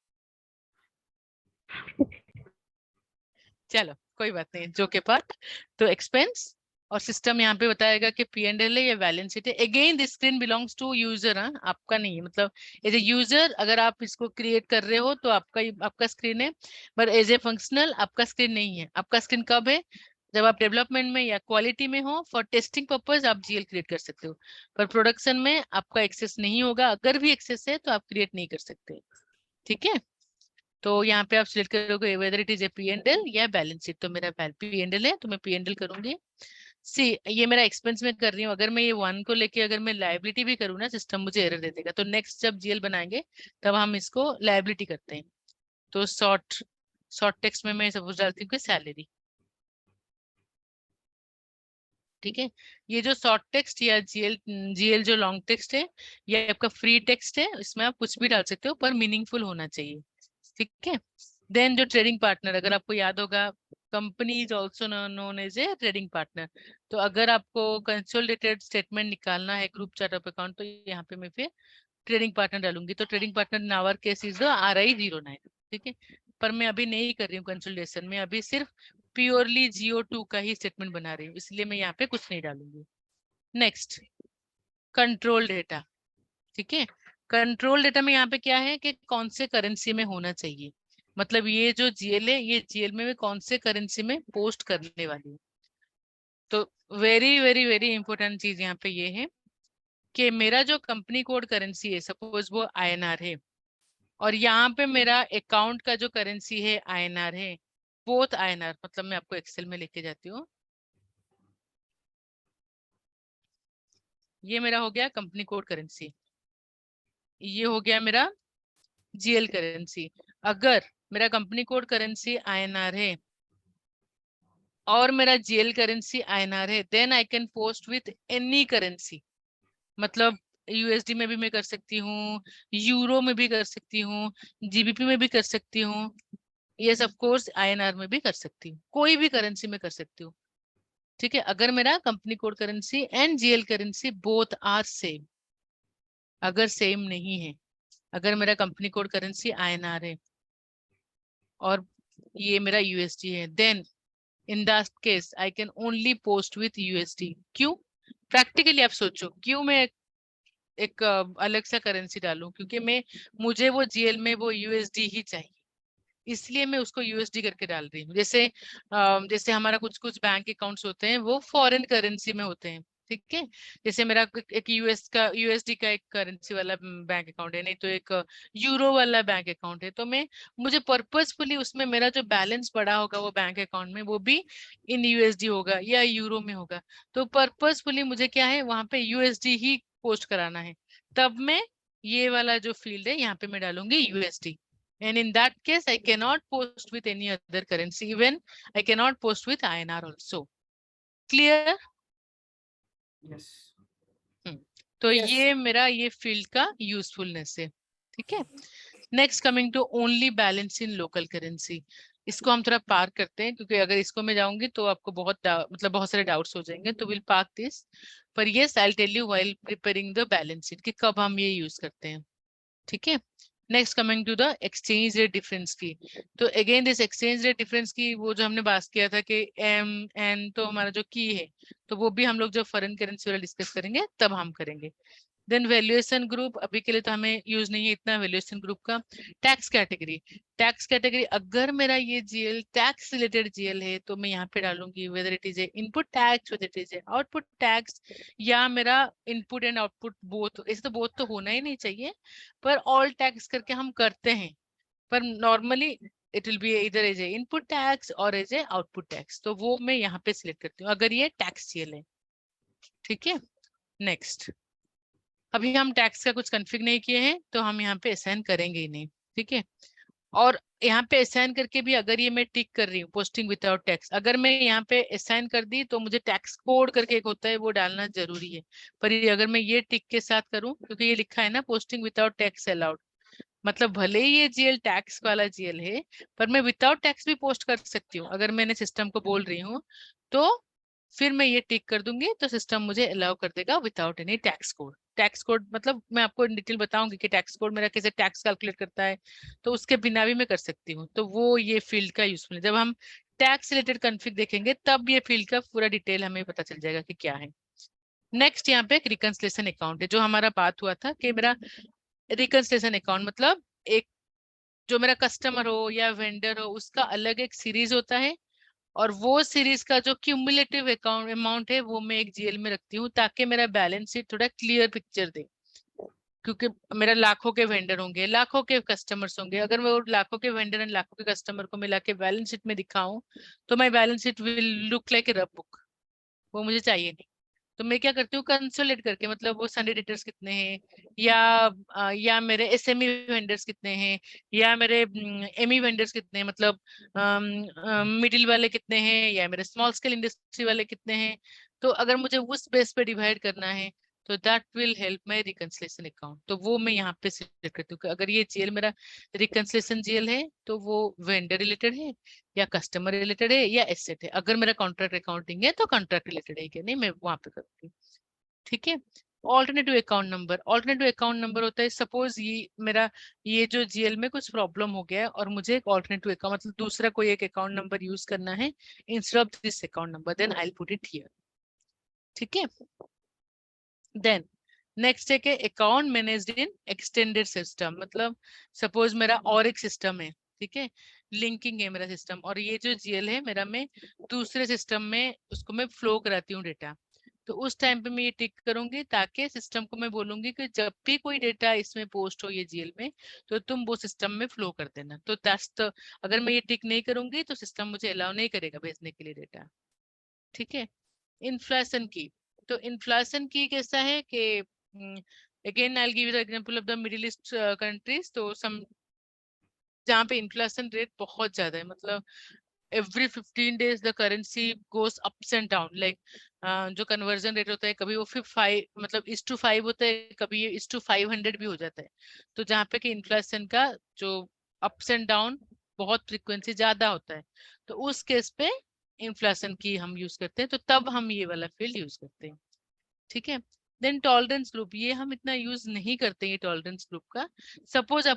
चलो कोई बात नहीं, जो के पार्ट। तो एक्सपेंस और सिस्टम यहाँ पे बताएगा कि P&L है या बैलेंस शीट है। Again this screen belongs to user, हाँ, आपका नहीं है। मतलब एज ए यूजर अगर आप इसको क्रिएट कर रहे हो तो आपका स्क्रीन है, पर एज ए फंक्शनल आपका स्क्रीन नहीं है। आपका स्क्रीन कब है? जब आप डेवलपमेंट में या क्वालिटी में हो। फॉर टेस्टिंग पर्पज आप जीएल क्रिएट कर सकते हो, पर प्रोडक्शन में आपका एक्सेस नहीं होगा। अगर भी एक्सेस है तो आप क्रिएट नहीं कर सकते, ठीक है। तो यहाँ पे आप सिलेक्ट करोगे whether it is a P&L या बैलेंस शीट। तो मेरा P&L है तो मैं P&L करूंगी। सी, ये मेरा एक्सपेंस में कर रही हूँ। अगर मैं ये 1 को लेके अगर मैं लायबिलिटी भी करूँ ना, सिस्टम मुझे एरर दे देगा। तो नेक्स्ट जब जीएल बनाएंगे तब हम इसको लायबिलिटी करते हैं। तो शॉर्ट टेक्स्ट में मैं सपोज डालती हूँ कि सैलरी, ठीक है। ये जो शॉर्ट टेक्स्ट या जीएल जो लॉन्ग टेक्स्ट है, ये आपका फ्री टेक्स्ट है, इसमें आप कुछ भी डाल सकते हो पर मीनिंगफुल होना चाहिए, ठीक है। देन जो ट्रेडिंग पार्टनर, अगर आपको याद होगा, company is also known as a trading partner. तो अगर आपको कंसोलिडेटेड स्टेटमेंट निकालना है ग्रुप चार्ट ऑफ अकाउंट, तो यहाँ पे मैं फिर ट्रेडिंग पार्टनर डालूंगी। तो trading partner in our case is RI09, ठीक है। पर मैं अभी नहीं कर रही हूँ कंसोलिडेशन में, अभी सिर्फ प्योरली GO2 का ही स्टेटमेंट बना रही हूँ, इसलिए मैं यहाँ पे कुछ नहीं डालूंगी। नेक्स्ट, कंट्रोल डेटा, ठीक है। कंट्रोल डेटा में यहाँ पे क्या है कि कौन से करेंसी में होना चाहिए। मतलब ये जो जीएल है, ये जीएल में मैं कौन से करेंसी में पोस्ट करने वाली हूँ। तो वेरी वेरी वेरी इंपॉर्टेंट चीज यहाँ पे ये है कि मेरा जो कंपनी कोड करेंसी है, सपोज वो INR है, और यहाँ पे मेरा अकाउंट का जो करेंसी है INR है, बोथ INR। मतलब मैं आपको एक्सेल में लेके जाती हूँ। ये मेरा हो गया कंपनी कोड करेंसी, ये हो गया मेरा जीएल करेंसी। अगर मेरा कंपनी कोड करेंसी INR है और मेरा जीएल करेंसी INR है, then I can post with any currency. मतलब USD में भी मैं कर सकती हूँ, यूरो में भी कर सकती हूँ, GBP में भी कर सकती हूँ, ये ऑफ कोर्स INR में भी कर सकती हूँ, कोई भी करेंसी में कर सकती हूँ, ठीक है। अगर मेरा company code currency and GL currency both are same, अगर सेम नहीं है, अगर मेरा कंपनी कोड करेंसी INR है और ये मेरा USD है, then in that case I can only post with USD। क्यों? प्रैक्टिकली आप सोचो, क्यों मैं एक अलग सा करेंसी डालूं? क्योंकि मुझे वो जीएल में वो USD ही चाहिए, इसलिए मैं उसको USD करके डाल रही हूँ। जैसे हमारा कुछ कुछ बैंक अकाउंट्स होते हैं वो फॉरेन करेंसी में होते हैं, ठीक है। जैसे मेरा एक USD का एक करेंसी वाला बैंक अकाउंट है, नहीं तो एक यूरो वाला बैंक अकाउंट है। तो मुझे पर्पसफुली उसमें मेरा जो बैलेंस पड़ा होगा वो बैंक अकाउंट में, वो भी इन USD होगा या यूरो में होगा। तो पर्पसफुली मुझे क्या है, वहां पे USD ही पोस्ट कराना है। तब मैं ये वाला जो फील्ड है यहाँ पे मैं डालूंगी USD। And in that case, I cannot post with any other currency. Even I cannot post with INR also. Clear? Yes. तो Yes. ये मेरा ये फील्ड का यूजफुलनेस है, ठीक है। Next coming to only balance in local currency, इसको हम थोड़ा पार करते हैं, क्योंकि अगर इसको मैं जाऊंगी तो आपको बहुत सारे डाउट्स हो जाएंगे। तो विल पार्क दिस, पर yes I will tell you while preparing the balance sheet कि कब हम ये यूज करते हैं, ठीक है। Next coming to the exchange rate difference की, तो again this exchange rate difference की वो जो हमने बात किया था कि MN तो हमारा जो की है, तो वो भी हम लोग जब फॉरेन करेंसी वाला डिस्कस करेंगे तब हम करेंगे। देन वैल्यूएशन ग्रुप, अभी के लिए तो हमें यूज नहीं है इतना वैल्यूएशन ग्रुप का। टैक्स कैटेगरी, अगर मेरा ये जीएल टैक्स रिलेटेड जीएल है तो मैं यहाँ पे डालूंगी whether it is a input tax, whether it is a output tax, या मेरा इनपुट एंड आउटपुट बोथ। ऐसे तो बोथ तो होना ही नहीं चाहिए, पर ऑल टैक्स करके हम करते हैं, पर नॉर्मली इट विल बी इधर एज ए इनपुट टैक्स और एज ए आउटपुट टैक्स, तो वो मैं यहाँ पे सिलेक्ट करती हूँ अगर ये टैक्स जीएल है। ठीक है, नेक्स्ट। अभी हम टैक्स का कुछ कन्फिग नहीं किए हैं तो हम यहाँ पे असाइन करेंगे ही नहीं। ठीक है, और यहाँ पे असाइन करके भी अगर ये मैं टिक कर रही हूँ पोस्टिंग विदाउट टैक्स, अगर मैं यहाँ पे असाइन कर दी तो मुझे टैक्स कोड करके एक होता है वो डालना जरूरी है। पर ये अगर मैं ये टिक के साथ करूँ, क्योंकि ये लिखा है ना पोस्टिंग विदाउट टैक्स अलाउड, मतलब भले ही ये जीएल टैक्स वाला जीएल है पर मैं विदाउट टैक्स भी पोस्ट कर सकती हूँ। अगर मैंने सिस्टम को बोल रही हूँ तो फिर मैं ये टिक कर दूंगी तो सिस्टम मुझे अलाउ कर देगा without any tax code. Tax code मतलब मैं आपको इन डिटेल बताऊंगी कि टैक्स कोड मेरा कैसे टैक्स कैलकुलेट करता है, तो उसके बिना भी मैं कर सकती हूँ। तो वो ये फील्ड का यूजफुल है। जब हम टैक्स रिलेटेड कॉन्फ़िग देखेंगे तब ये फील्ड का पूरा डिटेल हमें पता चल जाएगा कि क्या है। नेक्स्ट यहाँ पे एक रिकंसिलिएशन अकाउंट है, जो हमारा बात हुआ था कि मेरा रिकंसिलिएशन अकाउंट मतलब एक जो मेरा कस्टमर हो या वेंडर हो उसका अलग एक सीरीज होता है, और वो सीरीज का जो क्यूमुलेटिव अकाउंट अमाउंट है वो मैं एक जीएल में रखती हूँ ताकि मेरा बैलेंस शीट थोड़ा क्लियर पिक्चर दे। क्योंकि मेरा लाखों के वेंडर होंगे, लाखों के कस्टमर्स होंगे, अगर मैं वो लाखों के वेंडर एंड लाखों के कस्टमर को मिला के बैलेंस शीट में दिखाऊं तो माई balance sheet will look like a rough book, वो मुझे चाहिए नहीं। तो मैं क्या करती हूँ कंसोलिडेट करके, मतलब वो सन्डे डेटर्स कितने हैं, या मेरे एसएमई वेंडर्स कितने हैं, या मेरे एमई वेंडर्स कितने हैं, मतलब मिडिल वाले कितने हैं, या मेरे स्मॉल स्केल इंडस्ट्री वाले कितने हैं। तो अगर मुझे उस बेस पे डिवाइड करना है तो that will help my reconciliation account. तो वो मैं यहाँ पे सिलेक्ट करती हूँ कि अगर ये जीएल मेरा रिकंसिलिएशन जीएल है तो वो वेंडर रिलेटेड है या कस्टमर रिलेटेड है या एसेट है। अगर मेरा कॉन्ट्रैक्ट अकाउंटिंग है तो कॉन्ट्रैक्ट रिलेटेड है कि नहीं, मैं वहां पे करती हूँ। ठीक है, alternative account number. Alternative account number होता है सपोज ये जो जीएल में कुछ प्रॉब्लम हो गया है और मुझे एक ऑल्टरनेटिव अकाउंट मतलब दूसरा कोई एक अकाउंट नंबर यूज करना है instead of this account number, then I will put it here. ठीक है, देन नेक्स्ट है कि account managed in extended system, मतलब सपोज मेरा और एक सिस्टम है, ठीक है, लिंकिंग है मेरा सिस्टम, और ये जो जीएल है मेरा मैं दूसरे सिस्टम में उसको मैं फ्लो कराती हूँ डेटा। तो उस टाइम पे मैं ये टिक करूंगी ताकि सिस्टम को मैं बोलूंगी कि जब भी कोई डेटा इसमें पोस्ट हो ये जीएल में तो तुम वो सिस्टम में फ्लो कर देना। तो अगर मैं ये टिक नहीं करूंगी तो सिस्टम मुझे अलाउ नहीं करेगा भेजने के लिए डेटा। ठीक है, इन्फ्लेशन की। तो इन्फ्लेशन की कैसा है कि again I will give you the example of the middle east countries. तो जहाँ पे इन्फ्लेशन रेट बहुत ज्यादा है, मतलब every 15 days the currency goes ups and down, like जो कन्वर्जन रेट होता है कभी वो 5 मतलब is to 5 होता है, कभी ये is to 500 भी हो जाता है। तो जहाँ पे कि इन्फ्लेशन का जो अप्स एंड डाउन बहुत फ्रीक्वेंसी ज्यादा होता है तो उस केस पे इन्फ्लेशन की हम यूज करते हैं, तो तब हम ये वाला फील्ड यूज करते हैं। ठीक है, देन टॉलरेंस ग्रुप, ये हम इतना यूज नहीं करते ये टॉलरेंस ग्रुप का। सपोज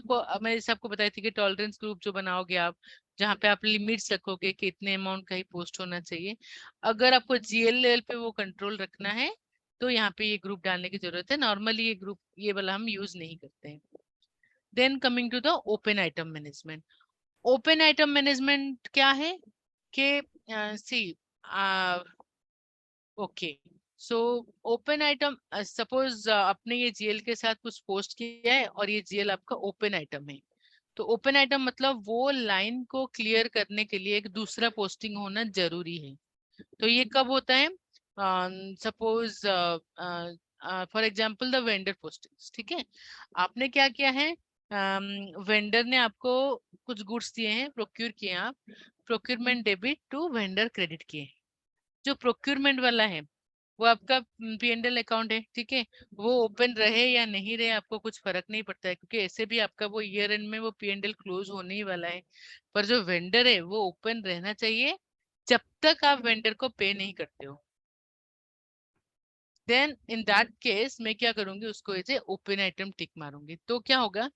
मैं जैसे आपको बताई थी कि टॉलरेंस ग्रुप जो बनाओगे आप, जहाँ पे आप लिमिट्स रखोगे कि इतने अमाउंट का ही पोस्ट होना चाहिए, अगर आपको जीएल लेवल पे वो कंट्रोल रखना है तो यहाँ पे ये ग्रुप डालने की जरूरत है। नॉर्मली ये ग्रुप ये वाला हम यूज नहीं करते हैं। Then coming to the open item management. Open item management क्या है कि see okay, so open item suppose आपने ये जीएल के साथ कुछ पोस्ट किया है और ये जीएल आपका ओपन आइटम है। तो ओपन आइटम मतलब वो लाइन को क्लियर करने के लिए एक दूसरा पोस्टिंग होना जरूरी है। तो ये कब होता है, suppose for example the vendor postings. ठीक है, आपने क्या किया है, वेंडर ने आपको कुछ गुड्स दिए हैं, प्रोक्यूर किए हैं, आप procurement debit to vendor credit किए। जो प्रोक्यूरमेंट वाला है वो आपका P&L अकाउंट है। ठीक है, वो ओपन रहे या नहीं रहे आपको कुछ फर्क नहीं पड़ता है, क्योंकि ऐसे भी आपका वो ईयर एंड में वो P&L क्लोज होने ही वाला है। पर जो वेंडर है वो ओपन रहना चाहिए जब तक आप वेंडर को पे नहीं करते हो। देन इन दैट केस मैं क्या करूंगी, उसको ऐसे ओपन आइटम टिक मारूंगी। तो क्या होगा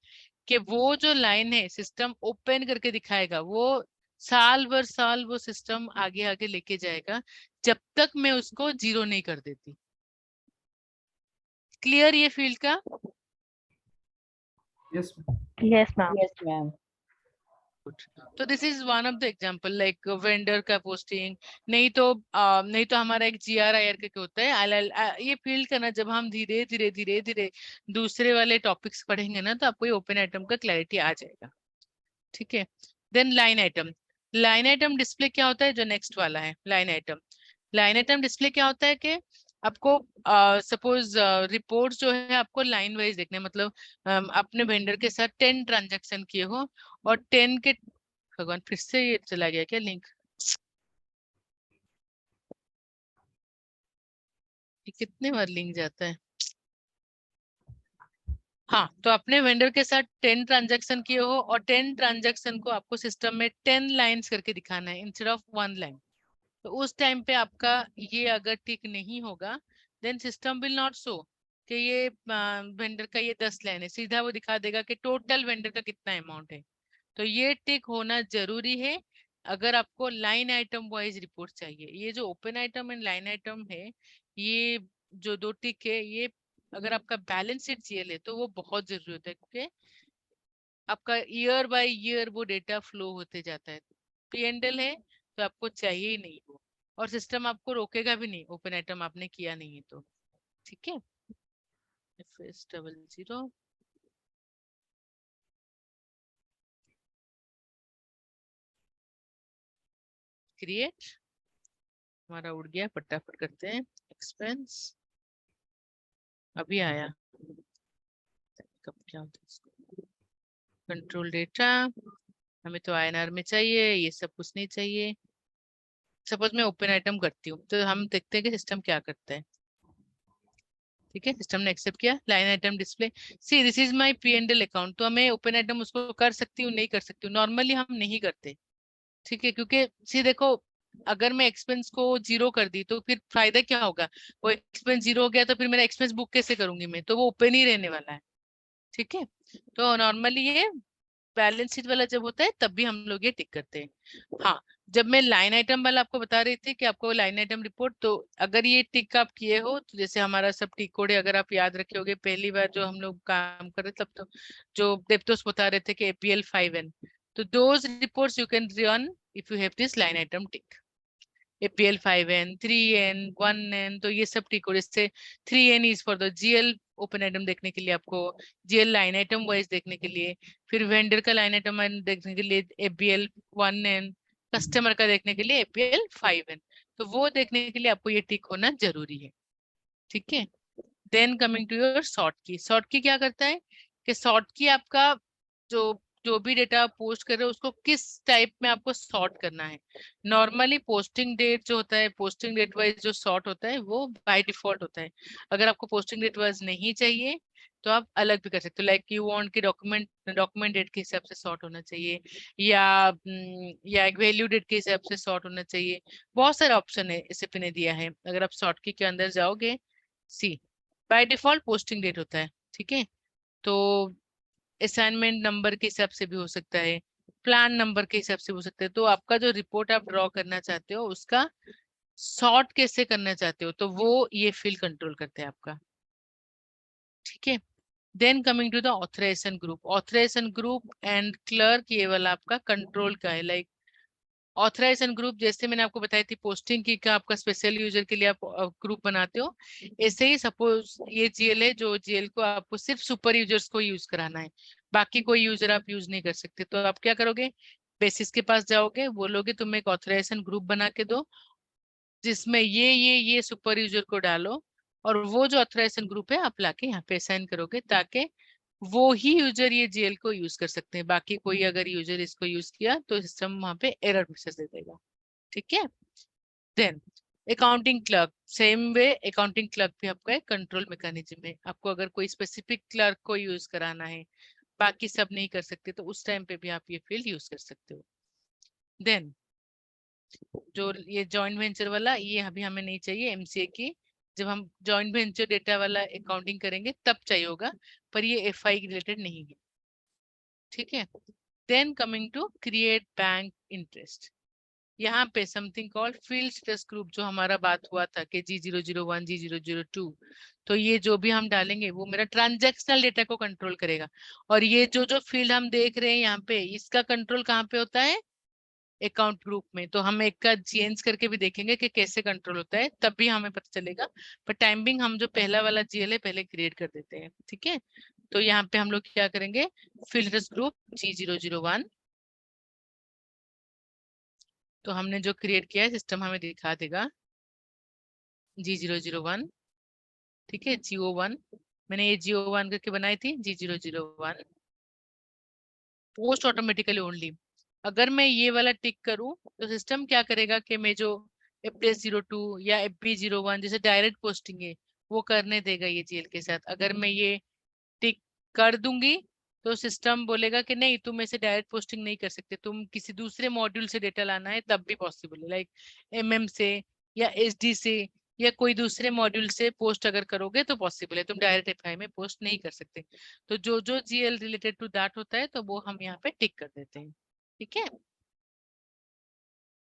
कि वो जो लाइन है सिस्टम ओपन करके दिखाएगा, वो साल वो सिस्टम आगे आगे लेके जाएगा जब तक मैं उसको जीरो नहीं कर देती। क्लियर ये फील्ड का? Yes Yes, ma'am. Yes, ma'am. तो this is one of the example, like vendor का पोस्टिंग। नहीं तो हमारा एक GRIR के होता है। ये फील्ड का ना जब हम धीरे धीरे दूसरे वाले टॉपिक्स पढ़ेंगे ना तो आपको ये ओपन आइटम का क्लैरिटी आ जाएगा। ठीक है। देन लाइन आइटम डिस्प्ले क्या होता है, जो नेक्स्ट वाला है लाइन आइटम डिस्प्ले क्या होता है कि आपको सपोज रिपोर्ट जो है आपको लाइन वाइज देखने, मतलब अपने वेंडर के साथ 10 ट्रांजैक्शन किए हो और 10 के, भगवान फिर से ये चला गया क्या लिंक, ये कितने बार लिंक जाता है। हाँ, तो अपने वेंडर के साथ 10 ट्रांजैक्शन किए हो और 10 ट्रांजैक्शन को आपको सिस्टम में 10 लाइंस करके दिखाना है इंस्टेड ऑफ 1 लाइन। तो उस टाइम पे आपका ये अगर टिक नहीं होगा, then system will not show कि ये वेंडर का ये 10 लाइन है, सीधा वो दिखा देगा कि टोटल वेंडर का कितना अमाउंट है। तो ये टिक होना जरूरी है अगर आपको लाइन आइटम वाइज रिपोर्ट चाहिए। ये जो open item and line item है, ये जो दो टिक है, ये अगर आपका बैलेंस शीट जीएल है तो वो बहुत जरूरी होता है, क्योंकि आपका ईयर बाय ईयर वो डेटा फ्लो होते जाता है। पीएनएल है तो आपको चाहिए ही नहीं वो, और सिस्टम आपको रोकेगा भी नहीं ओपन आइटम आपने किया नहीं है तो। ठीक है, FS00 क्रिएट, हमारा उड़ गया, फटाफट करते हैं। एक्सपेंस अभी आया, कब क्या होता है इसको, कंट्रोल डेटा, हमें तो INR में चाहिए, ये सब कुछ नहीं चाहिए। सपोज मैं ओपन आइटम करती हूँ तो हम देखते हैं कि सिस्टम क्या करता है। ठीक है, सिस्टम ने एक्सेप्ट किया line item display, see this is my P&L account. तो हमें ओपन आइटम उसको कर सकती हूँ, नहीं कर सकती हूँ, नॉर्मली हम नहीं करते। ठीक है, क्योंकि सी देखो, अगर मैं एक्सपेंस को 0 कर दी तो फिर फायदा क्या होगा, वो एक्सपेंस 0 हो गया तो फिर मेरा एक्सपेंस बुक कैसे करूंगी मैं, तो वो ओपन ही रहने वाला है। ठीक है, तो नॉर्मली ये बैलेंस शीट वाला जब होता है तब भी हम लोग ये टिक करते हैं। हाँ, जब मैं लाइन आइटम वाला आपको बता रही थी कि आपको लाइन आइटम रिपोर्ट, तो अगर ये टिक आप किए हो तो जैसे हमारा सब टिक कोड है, अगर आप याद रखे होगे पहली बार जो हम लोग काम कर रहे तब तो जो देवतोष बता रहे थे कि APL 5N, तो those reports you can run if you have this line item tick. APL 5N 3N 1N, तो ये सब टिक कोड, इससे 3N is for the GL open item देखने के लिए, आपको GL लाइन आइटम वाइज देखने के लिए, फिर वेंडर का लाइन आइटम देखने के लिए APL 1N, कस्टमर का देखने के लिए APL 5N। तो वो देखने के लिए आपको ये टिक होना जरूरी है। ठीक है, then coming to your sort key क्या करता है कि शॉर्ट की आपका जो जो भी डेटा पोस्ट कर रहे हो उसको किस टाइप में आपको सॉर्ट करना है। नॉर्मली पोस्टिंग डेट जो होता है, पोस्टिंग डेट वाइज जो सॉर्ट होता है वो बाय डिफॉल्ट होता है। अगर आपको पोस्टिंग डेट वाइज नहीं चाहिए तो आप अलग भी कर सकते हो, लाइक यू वांट कि डॉक्यूमेंट डेट के हिसाब से सॉर्ट होना चाहिए, या एक वैल्यू डेट के हिसाब से सॉर्ट होना चाहिए। बहुत सारे ऑप्शन है SAP ने दिया है। अगर आप शॉर्ट की के अंदर जाओगे, सी बाय डिफॉल्ट पोस्टिंग डेट होता है। ठीक है, तो असाइनमेंट नंबर के हिसाब से भी हो सकता है, प्लान नंबर के हिसाब से हो सकता है। तो आपका जो रिपोर्ट आप ड्रॉ करना चाहते हो उसका सॉर्ट कैसे करना चाहते हो, तो वो ये फील्ड कंट्रोल करते हैं आपका। ठीक है, then coming to the authorization group and clerk, ये वाला आपका कंट्रोल का है। लाइक ऑथराइजेशन ग्रुप, जैसे मैंने आपको बताई थी पोस्टिंग की का आपका स्पेशल यूजर के लिए आप ग्रुप बनाते हो, ऐसे ही सपोज ये GL है, जो GL को आपको सिर्फ सुपर यूजर्स को यूज कराना है, बाकी कोई यूजर आप यूज नहीं कर सकते। तो आप क्या करोगे, बेसिस के पास जाओगे, बोलोगे तुम एक ऑथराइजेशन ग्रुप बना के दो जिसमें ये सुपर यूजर को डालो, और वो जो ऑथराइजेशन ग्रुप है आप लाके यहाँ पे असाइन करोगे, ताकि वो ही यूजर ये GL को यूज कर सकते हैं। बाकी कोई अगर यूजर इसको यूज किया तो सिस्टम वहां पे एरर मैसेज दे देगा। ठीक है, then accounting clerk, same way accounting clerk भी आपका एक कंट्रोल मैकेनिज्म है। आपको अगर कोई स्पेसिफिक क्लर्क को यूज कराना है, बाकी सब नहीं कर सकते, तो उस टाइम पे भी आप ये फील्ड यूज कर सकते हो। देन जो ये जॉइंट वेंचर वाला, ये अभी हमें नहीं चाहिए MCA की, जब हम जॉइंट वेंचर डेटा वाला अकाउंटिंग करेंगे तब चाहिए होगा, पर ये FI रिलेटेड नहीं है। ठीक है, then coming to create bank interest, यहाँ पे something called field status group, जो हमारा बात हुआ था कि G001 G002, तो ये जो भी हम डालेंगे वो मेरा ट्रांजैक्शनल डेटा को कंट्रोल करेगा। और ये जो जो फील्ड हम देख रहे हैं यहाँ पे, इसका कंट्रोल कहाँ पे होता है, अकाउंट ग्रुप में। तो हम एक का चेंज करके भी देखेंगे कि कैसे कंट्रोल होता है, तब भी हमें पता चलेगा। पर टाइमिंग हम जो पहला वाला GL है पहले क्रिएट कर देते हैं। ठीक है, तो यहाँ पे हम लोग क्या करेंगे, फील्ड स्टेटस ग्रुप G001, तो हमने जो क्रिएट किया है सिस्टम हमें दिखा देगा G001, ठीक है, G01 मैंने ये G01 करके बनाई थी, G001 पोस्ट ऑटोमेटिकली ओनली। अगर मैं ये वाला टिक करूं तो सिस्टम क्या करेगा कि मैं जो FS02 या FB01 जैसे डायरेक्ट पोस्टिंग है वो करने देगा ये GL के साथ। अगर मैं ये टिक कर दूंगी तो सिस्टम बोलेगा कि नहीं, तुम ऐसे डायरेक्ट पोस्टिंग नहीं कर सकते, तुम किसी दूसरे मॉड्यूल से डेटा लाना है तब भी पॉसिबल है, लाइक MM से या SD से या कोई दूसरे मॉड्यूल से पोस्ट अगर करोगे तो पॉसिबल है, तुम डायरेक्ट FI में पोस्ट नहीं कर सकते। तो जो जो GL रिलेटेड टू दैट होता है तो वो हम यहाँ पे टिक कर देते हैं, ठीक है।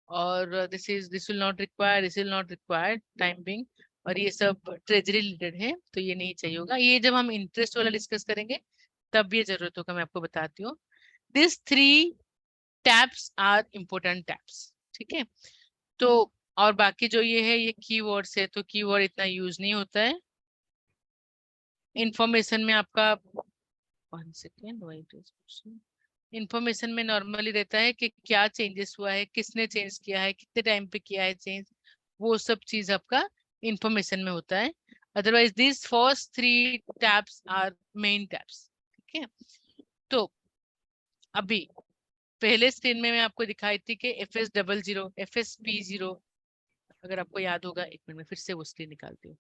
और this will not require time being, और ये सब ट्रेजरी रिलेटेड है तो ये नहीं चाहिए होगा। ये जब हम इंटरेस्ट वाला डिस्कस करेंगे तब ये जरूरत होगा, मैं आपको बताती हूँ। This 3 tabs are important tabs, ठीक है। तो और बाकी जो ये है ये कीवर्ड्स है, तो कीवर्ड इतना यूज नहीं होता है। इंफॉर्मेशन में आपका 1 सेकेंड, इंफॉर्मेशन में नॉर्मली रहता है कि क्या चेंजेस हुआ है, किसने चेंज किया है, कितने टाइम पे किया है चेंज, वो सब चीज आपका इंफॉर्मेशन में होता है। Otherwise this first 3 tabs are main tabs, ठीक है। तो अभी पहले स्क्रीन में मैं आपको दिखाई थी कि FS00 FSP0, अगर आपको याद होगा, 1 मिनट में फिर से वो स्क्रीन निकालती हूँ।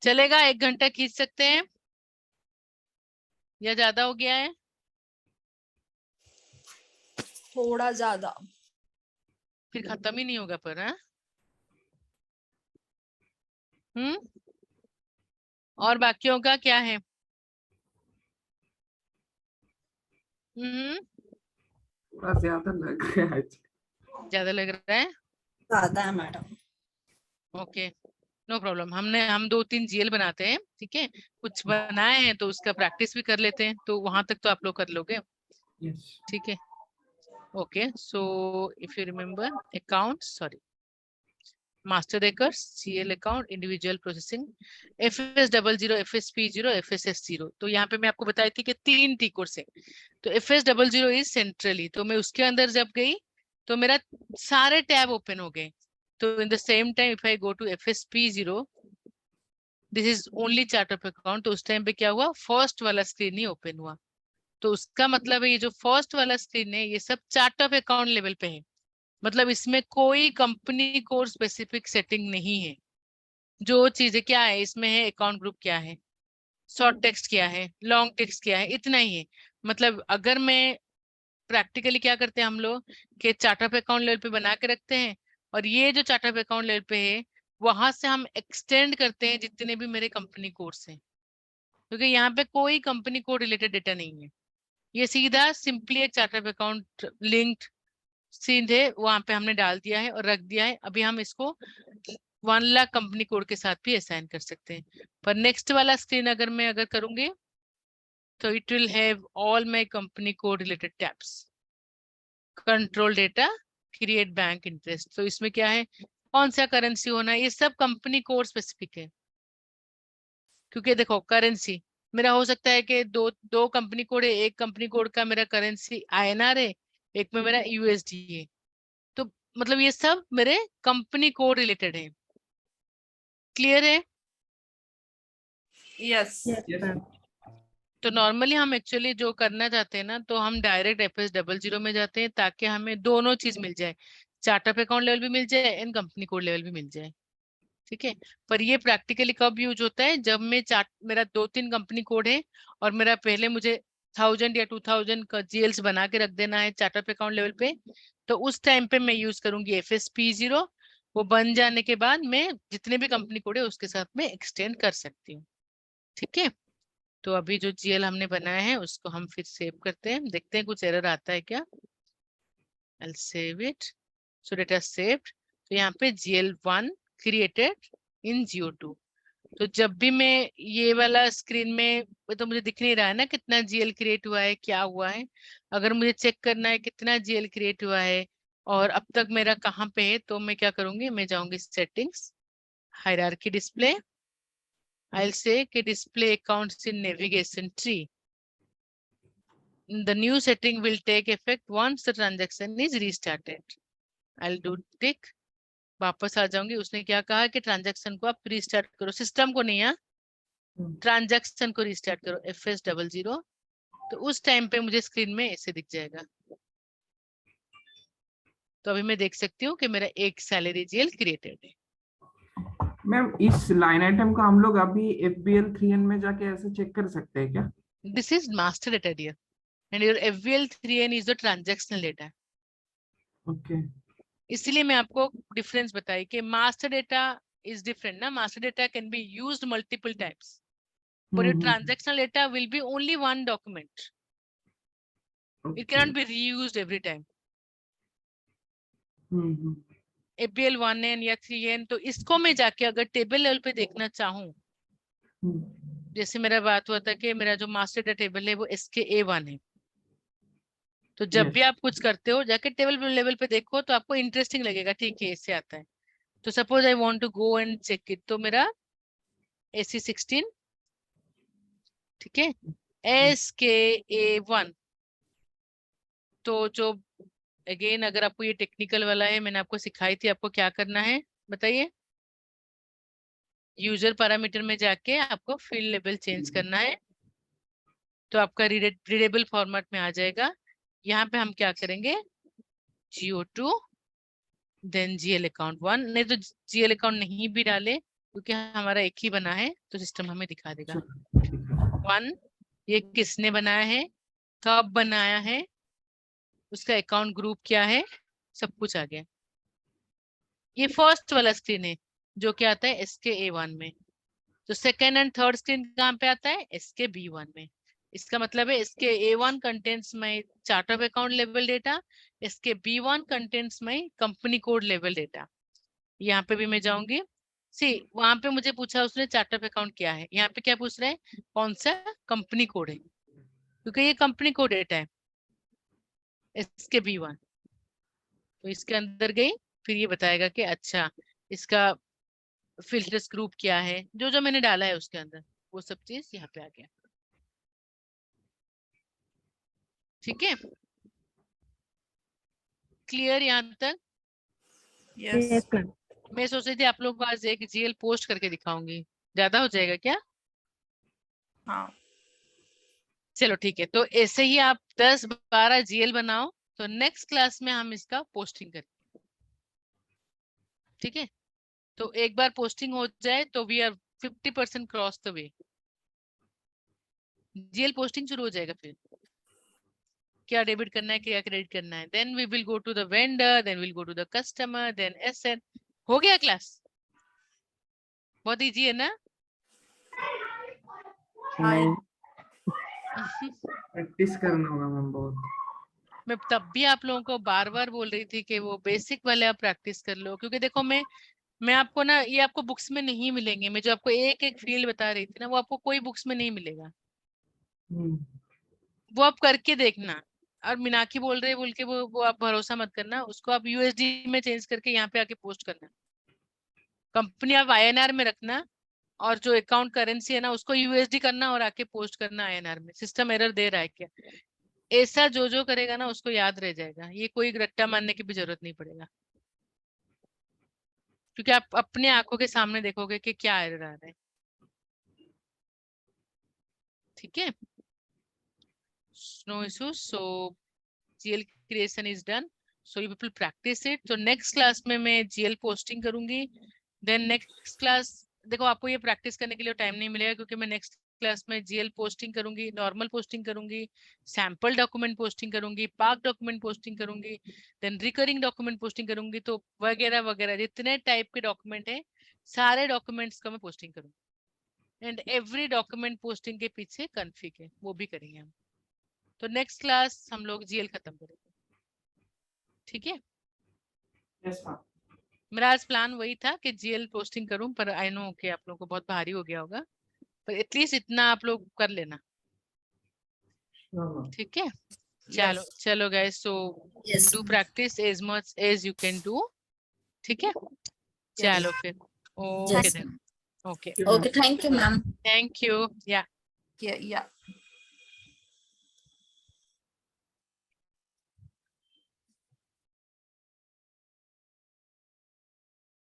चलेगा, 1 घंटा खींच सकते हैं या ज्यादा हो गया है? थोड़ा ज्यादा। फिर खत्म ही नहीं होगा पर, हाँ। और बाकियों का क्या है? थोड़ा ज्यादा लग रहा है। ज्यादा लग रहा है? ज्यादा है मैडम। Okay, no problem. हम 2-3 GL बनाते हैं, ठीक है। कुछ बनाए हैं तो उसका प्रैक्टिस भी कर लेते हैं, तो वहां तक तो आप लोग कर लोगे, Yes. ठीक है। Okay, so if you remember account, sorry, master records, GL account, individual processing, FS00 FSP0 FSS0। तो यहाँ पे मैं आपको बताई थी कि 3 टी कोर्स है। तो FS00 इज सेंट्रली, तो मैं उसके अंदर जब गई तो मेरा सारे टैब ओपन हो गए। तो in the same time if I go to FSP0, this is only chart of account, तो उस टाइम पे क्या हुआ, फर्स्ट वाला स्क्रीन ही ओपन हुआ। तो उसका मतलब है ये जो फर्स्ट वाला स्क्रीन है ये सब चार्ट ऑफ अकाउंट लेवल पे है, मतलब इसमें कोई कंपनी कोड स्पेसिफिक सेटिंग नहीं है। जो चीजें क्या है इसमें है, अकाउंट ग्रुप क्या है, शॉर्ट टेक्स्ट क्या है, लॉन्ग टेक्स्ट क्या है, इतना ही है। मतलब अगर मैं प्रैक्टिकली क्या करते हैं हम लोग कि चार्ट ऑफ अकाउंट लेवल पे बना के रखते हैं, और ये जो चार्ट ऑफ अकाउंट लेवल पे है वहां से हम एक्सटेंड करते हैं जितने भी मेरे कंपनी कोड्स हैं, क्योंकि यहाँ पे कोई कंपनी कोड रिलेटेड डेटा नहीं है। ये सीधा सिंपली एक चार्ट ऑफ अकाउंट लिंक्ड सीधे वहां पे हमने डाल दिया है और रख दिया है। अभी हम इसको 1 लाख कंपनी कोड के साथ भी असाइन कर सकते हैं। पर नेक्स्ट वाला स्क्रीन अगर करूंगी तो it will have all my company code related tabs, control data, create bank interest. तो इसमें क्या है, कौन सा करेंसी होना है, ये सब कंपनी कोड स्पेसिफिक है। क्योंकि देखो करेंसी मेरा हो सकता है कि दो कंपनी कोड है, एक कंपनी कोड का मेरा करेंसी INR है, एक में मेरा USD है। तो मतलब ये सब मेरे कंपनी कोड रिलेटेड है। क्लियर है? यस। Yes. तो नॉर्मली हम एक्चुअली जो करना चाहते हैं ना, तो हम डायरेक्ट FS00 में जाते हैं ताकि हमें दोनों चीज मिल जाए, चार्ट ऑफ अकाउंट लेवल भी मिल जाए एंड कंपनी कोड लेवल भी मिल जाए, ठीक है। पर ये प्रैक्टिकली कब यूज होता है, जब मैं मेरा 2-3 कंपनी कोड है और मेरा पहले मुझे 1000 या 2000 का GLs बना के रख देना है चार्ट ऑफ अकाउंट लेवल पे, तो उस टाइम पे मैं यूज करूंगी FSP0। वो बन जाने के बाद मैं जितने भी कंपनी कोड है उसके साथ में एक्सटेंड कर सकती हूँ, ठीक है। तो अभी जो GL हमने बनाया है उसको हम फिर सेव करते हैं, देखते हैं कुछ एरर आता है क्या। I'll save it. So data saved. तो यहाँ पे GL1 created in GO2। तो जब भी मैं ये वाला स्क्रीन में, तो मुझे दिख नहीं रहा है ना कितना GL क्रिएट हुआ है, क्या हुआ है। अगर मुझे चेक करना है कितना GL क्रिएट हुआ है और अब तक मेरा कहाँ पे है, तो मैं क्या करूंगी, मैं जाऊंगी settings, hierarchy display, I'll say कि display accounts in navigation tree. The new setting will take effect once the transaction is restarted. I'll do tick. वापस आ जाऊंगी. उसने क्या कहा कि ट्रांजैक्शन को आप रीस्टार्ट करो, सिस्टम को नहीं है, ट्रांजैक्शन को रीस्टार्ट करो FS00. तो उस टाइम पे मुझे स्क्रीन में ऐसे दिख जाएगा. तो अभी मैं देख सकती हूँ कि मेरा एक सैलरी जीएल क्रिएटेड है. मैम इस लाइन आइटम को हम लोग अभी FBL 3N में जाके ऐसे चेक कर सकते हैं क्या? This is master data dear, and your FBL 3N is the transactional data. Okay. इसलिए मैं आपको डिफरेंस बताई कि मास्टर डेटा इज डिफरेंट ना. Master data can be used multiple times, but your transactional data will be only one document. It cannot be reused every time. FBL 1N या 3N, तो इसको मैं जाके अगर टेबल लेवल पे देखना चाहूँ, जैसे मेरा बात हुआ था कि मेरा जो मास्टर डेटा टेबल है वो SKA1 है. तो जब भी आप कुछ करते हो जाके टेबल लेवल पे देखो तो आपको इंटरेस्टिंग लगेगा. ठीक है, इससे आता है. तो suppose I want to go and check it. तो मेरा SC16, ठीक है, SKA1. तो जो अगेन अगर आपको ये टेक्निकल वाला है, मैंने आपको सिखाई थी आपको क्या करना है बताइए. यूजर पैरामीटर में जाके आपको फील्ड लेवल चेंज करना है, तो आपका रीडेबल फॉर्मेट में आ जाएगा. यहाँ पे हम क्या करेंगे, GO2 देन GL अकाउंट 1. नहीं तो GL अकाउंट नहीं भी डाले क्योंकि हमारा एक ही बना है तो सिस्टम हमें दिखा देगा. 1 ये किसने बनाया है, कब बनाया है, उसका अकाउंट ग्रुप क्या है, सब कुछ आ गया. ये फर्स्ट वाला स्क्रीन है जो क्या आता है SKA1 में. तो सेकेंड एंड थर्ड स्क्रीन कहाँ पे आता है, SKB1 में. इसका मतलब है SKA1 contains my chart of account level data, SKB1 contains my company code level data. यहाँ पे भी मैं जाऊंगी. सी वहां पे मुझे पूछा उसने चार्ट ऑफ अकाउंट क्या है, यहाँ पे क्या पूछ रहा है, कौन सा कंपनी कोड है, क्योंकि ये कंपनी कोड डेटा है SKB1. तो इसके अंदर गई, फिर ये बताएगा कि अच्छा इसका फिल्टर्स ग्रुप क्या है, जो जो मैंने डाला है उसके अंदर वो सब चीज यहाँ पे आ गया. ठीक है, क्लियर यहाँ तक? Yes, ma'am. मैं सोच रही थी आप लोग को आज एक GL पोस्ट करके दिखाऊंगी, ज्यादा हो जाएगा क्या? हाँ. चलो ठीक है, तो ऐसे ही आप 10-12 GL बनाओ, तो नेक्स्ट क्लास में हम इसका पोस्टिंग करेंगे. ठीक है, तो एक बार पोस्टिंग हो जाए तो we are 50% cross the way. GL posting शुरू हो जाएगा, फिर क्या डेबिट करना है क्या क्रेडिट करना है, then we will go to the vendor, then will go to the customer, then asset. हो गया क्लास? बहुत इजी है ना? नहीं, प्रैक्टिस करना होगा मैम बहुत. मैं तब भी आप लोगों को बार बार बोल रही थी कि वो बेसिक वाले आप प्रैक्टिस कर लो, क्योंकि देखो मैं आपको ना, ये आपको बुक्स में नहीं मिलेंगे. मैं जो आपको एक एक फील्ड बता रही थी ना, वो आपको कोई बुक्स में नहीं मिलेगा. वो आप करके देखना. और मीनाक्षी बोल रहे बोल के वो आप भरोसा मत करना, उसको आप USD में चेंज करके यहाँ पे आके पोस्ट करना. कंपनी आप INR में रखना, और जो अकाउंट करेंसी है ना उसको USD करना और आके पोस्ट करना INR में. सिस्टम एरर दे रहा है क्या, ऐसा जो जो करेगा ना उसको याद रह जाएगा. ये कोई रट्टा मारने की भी जरूरत नहीं पड़ेगा, क्योंकि आप अपने आंखों के सामने देखोगे कि क्या एरर आ रहा है. ठीक है, no issues. So GL creation is done, so you people practice it. तो next class में मैं GL posting करूंगी. then next class, देखो आपको ये प्रैक्टिस करने के लिए टाइम नहीं मिलेगा, क्योंकि मैं नेक्स्ट क्लास में GL पोस्टिंग करूंगी, नॉर्मल पोस्टिंग करूंगी, सैंपल डॉक्यूमेंट पोस्टिंग करूंगी, पार्क डॉक्यूमेंट पोस्टिंग करूंगी, देन रिकरिंग डॉक्यूमेंट पोस्टिंग करूंगी. तो वगैरह वगैरह जितने टाइप के डॉक्यूमेंट है, सारे डॉक्यूमेंट्स का मैं पोस्टिंग करूंगी. एंड एवरी डॉक्यूमेंट पोस्टिंग के पीछे कॉन्फ़िग है, वो भी करेंगे हम. तो नेक्स्ट क्लास हम लोग GL खत्म करेंगे. ठीक है, यस मैम. मेरा आज प्लान वही था कि GL पोस्टिंग करूं, पर आई नो कि आप लोगों को बहुत भारी हो गया होगा, पर एटलीस्ट इतना आप लोग कर लेना. ठीक है, चलो चलो guys, so Yes. Do practice as much as you can do. ठीक है, चलो फिर. Okay Yes. Then. Okay, Okay. Thank you, ma'am. Thank you. या Yeah.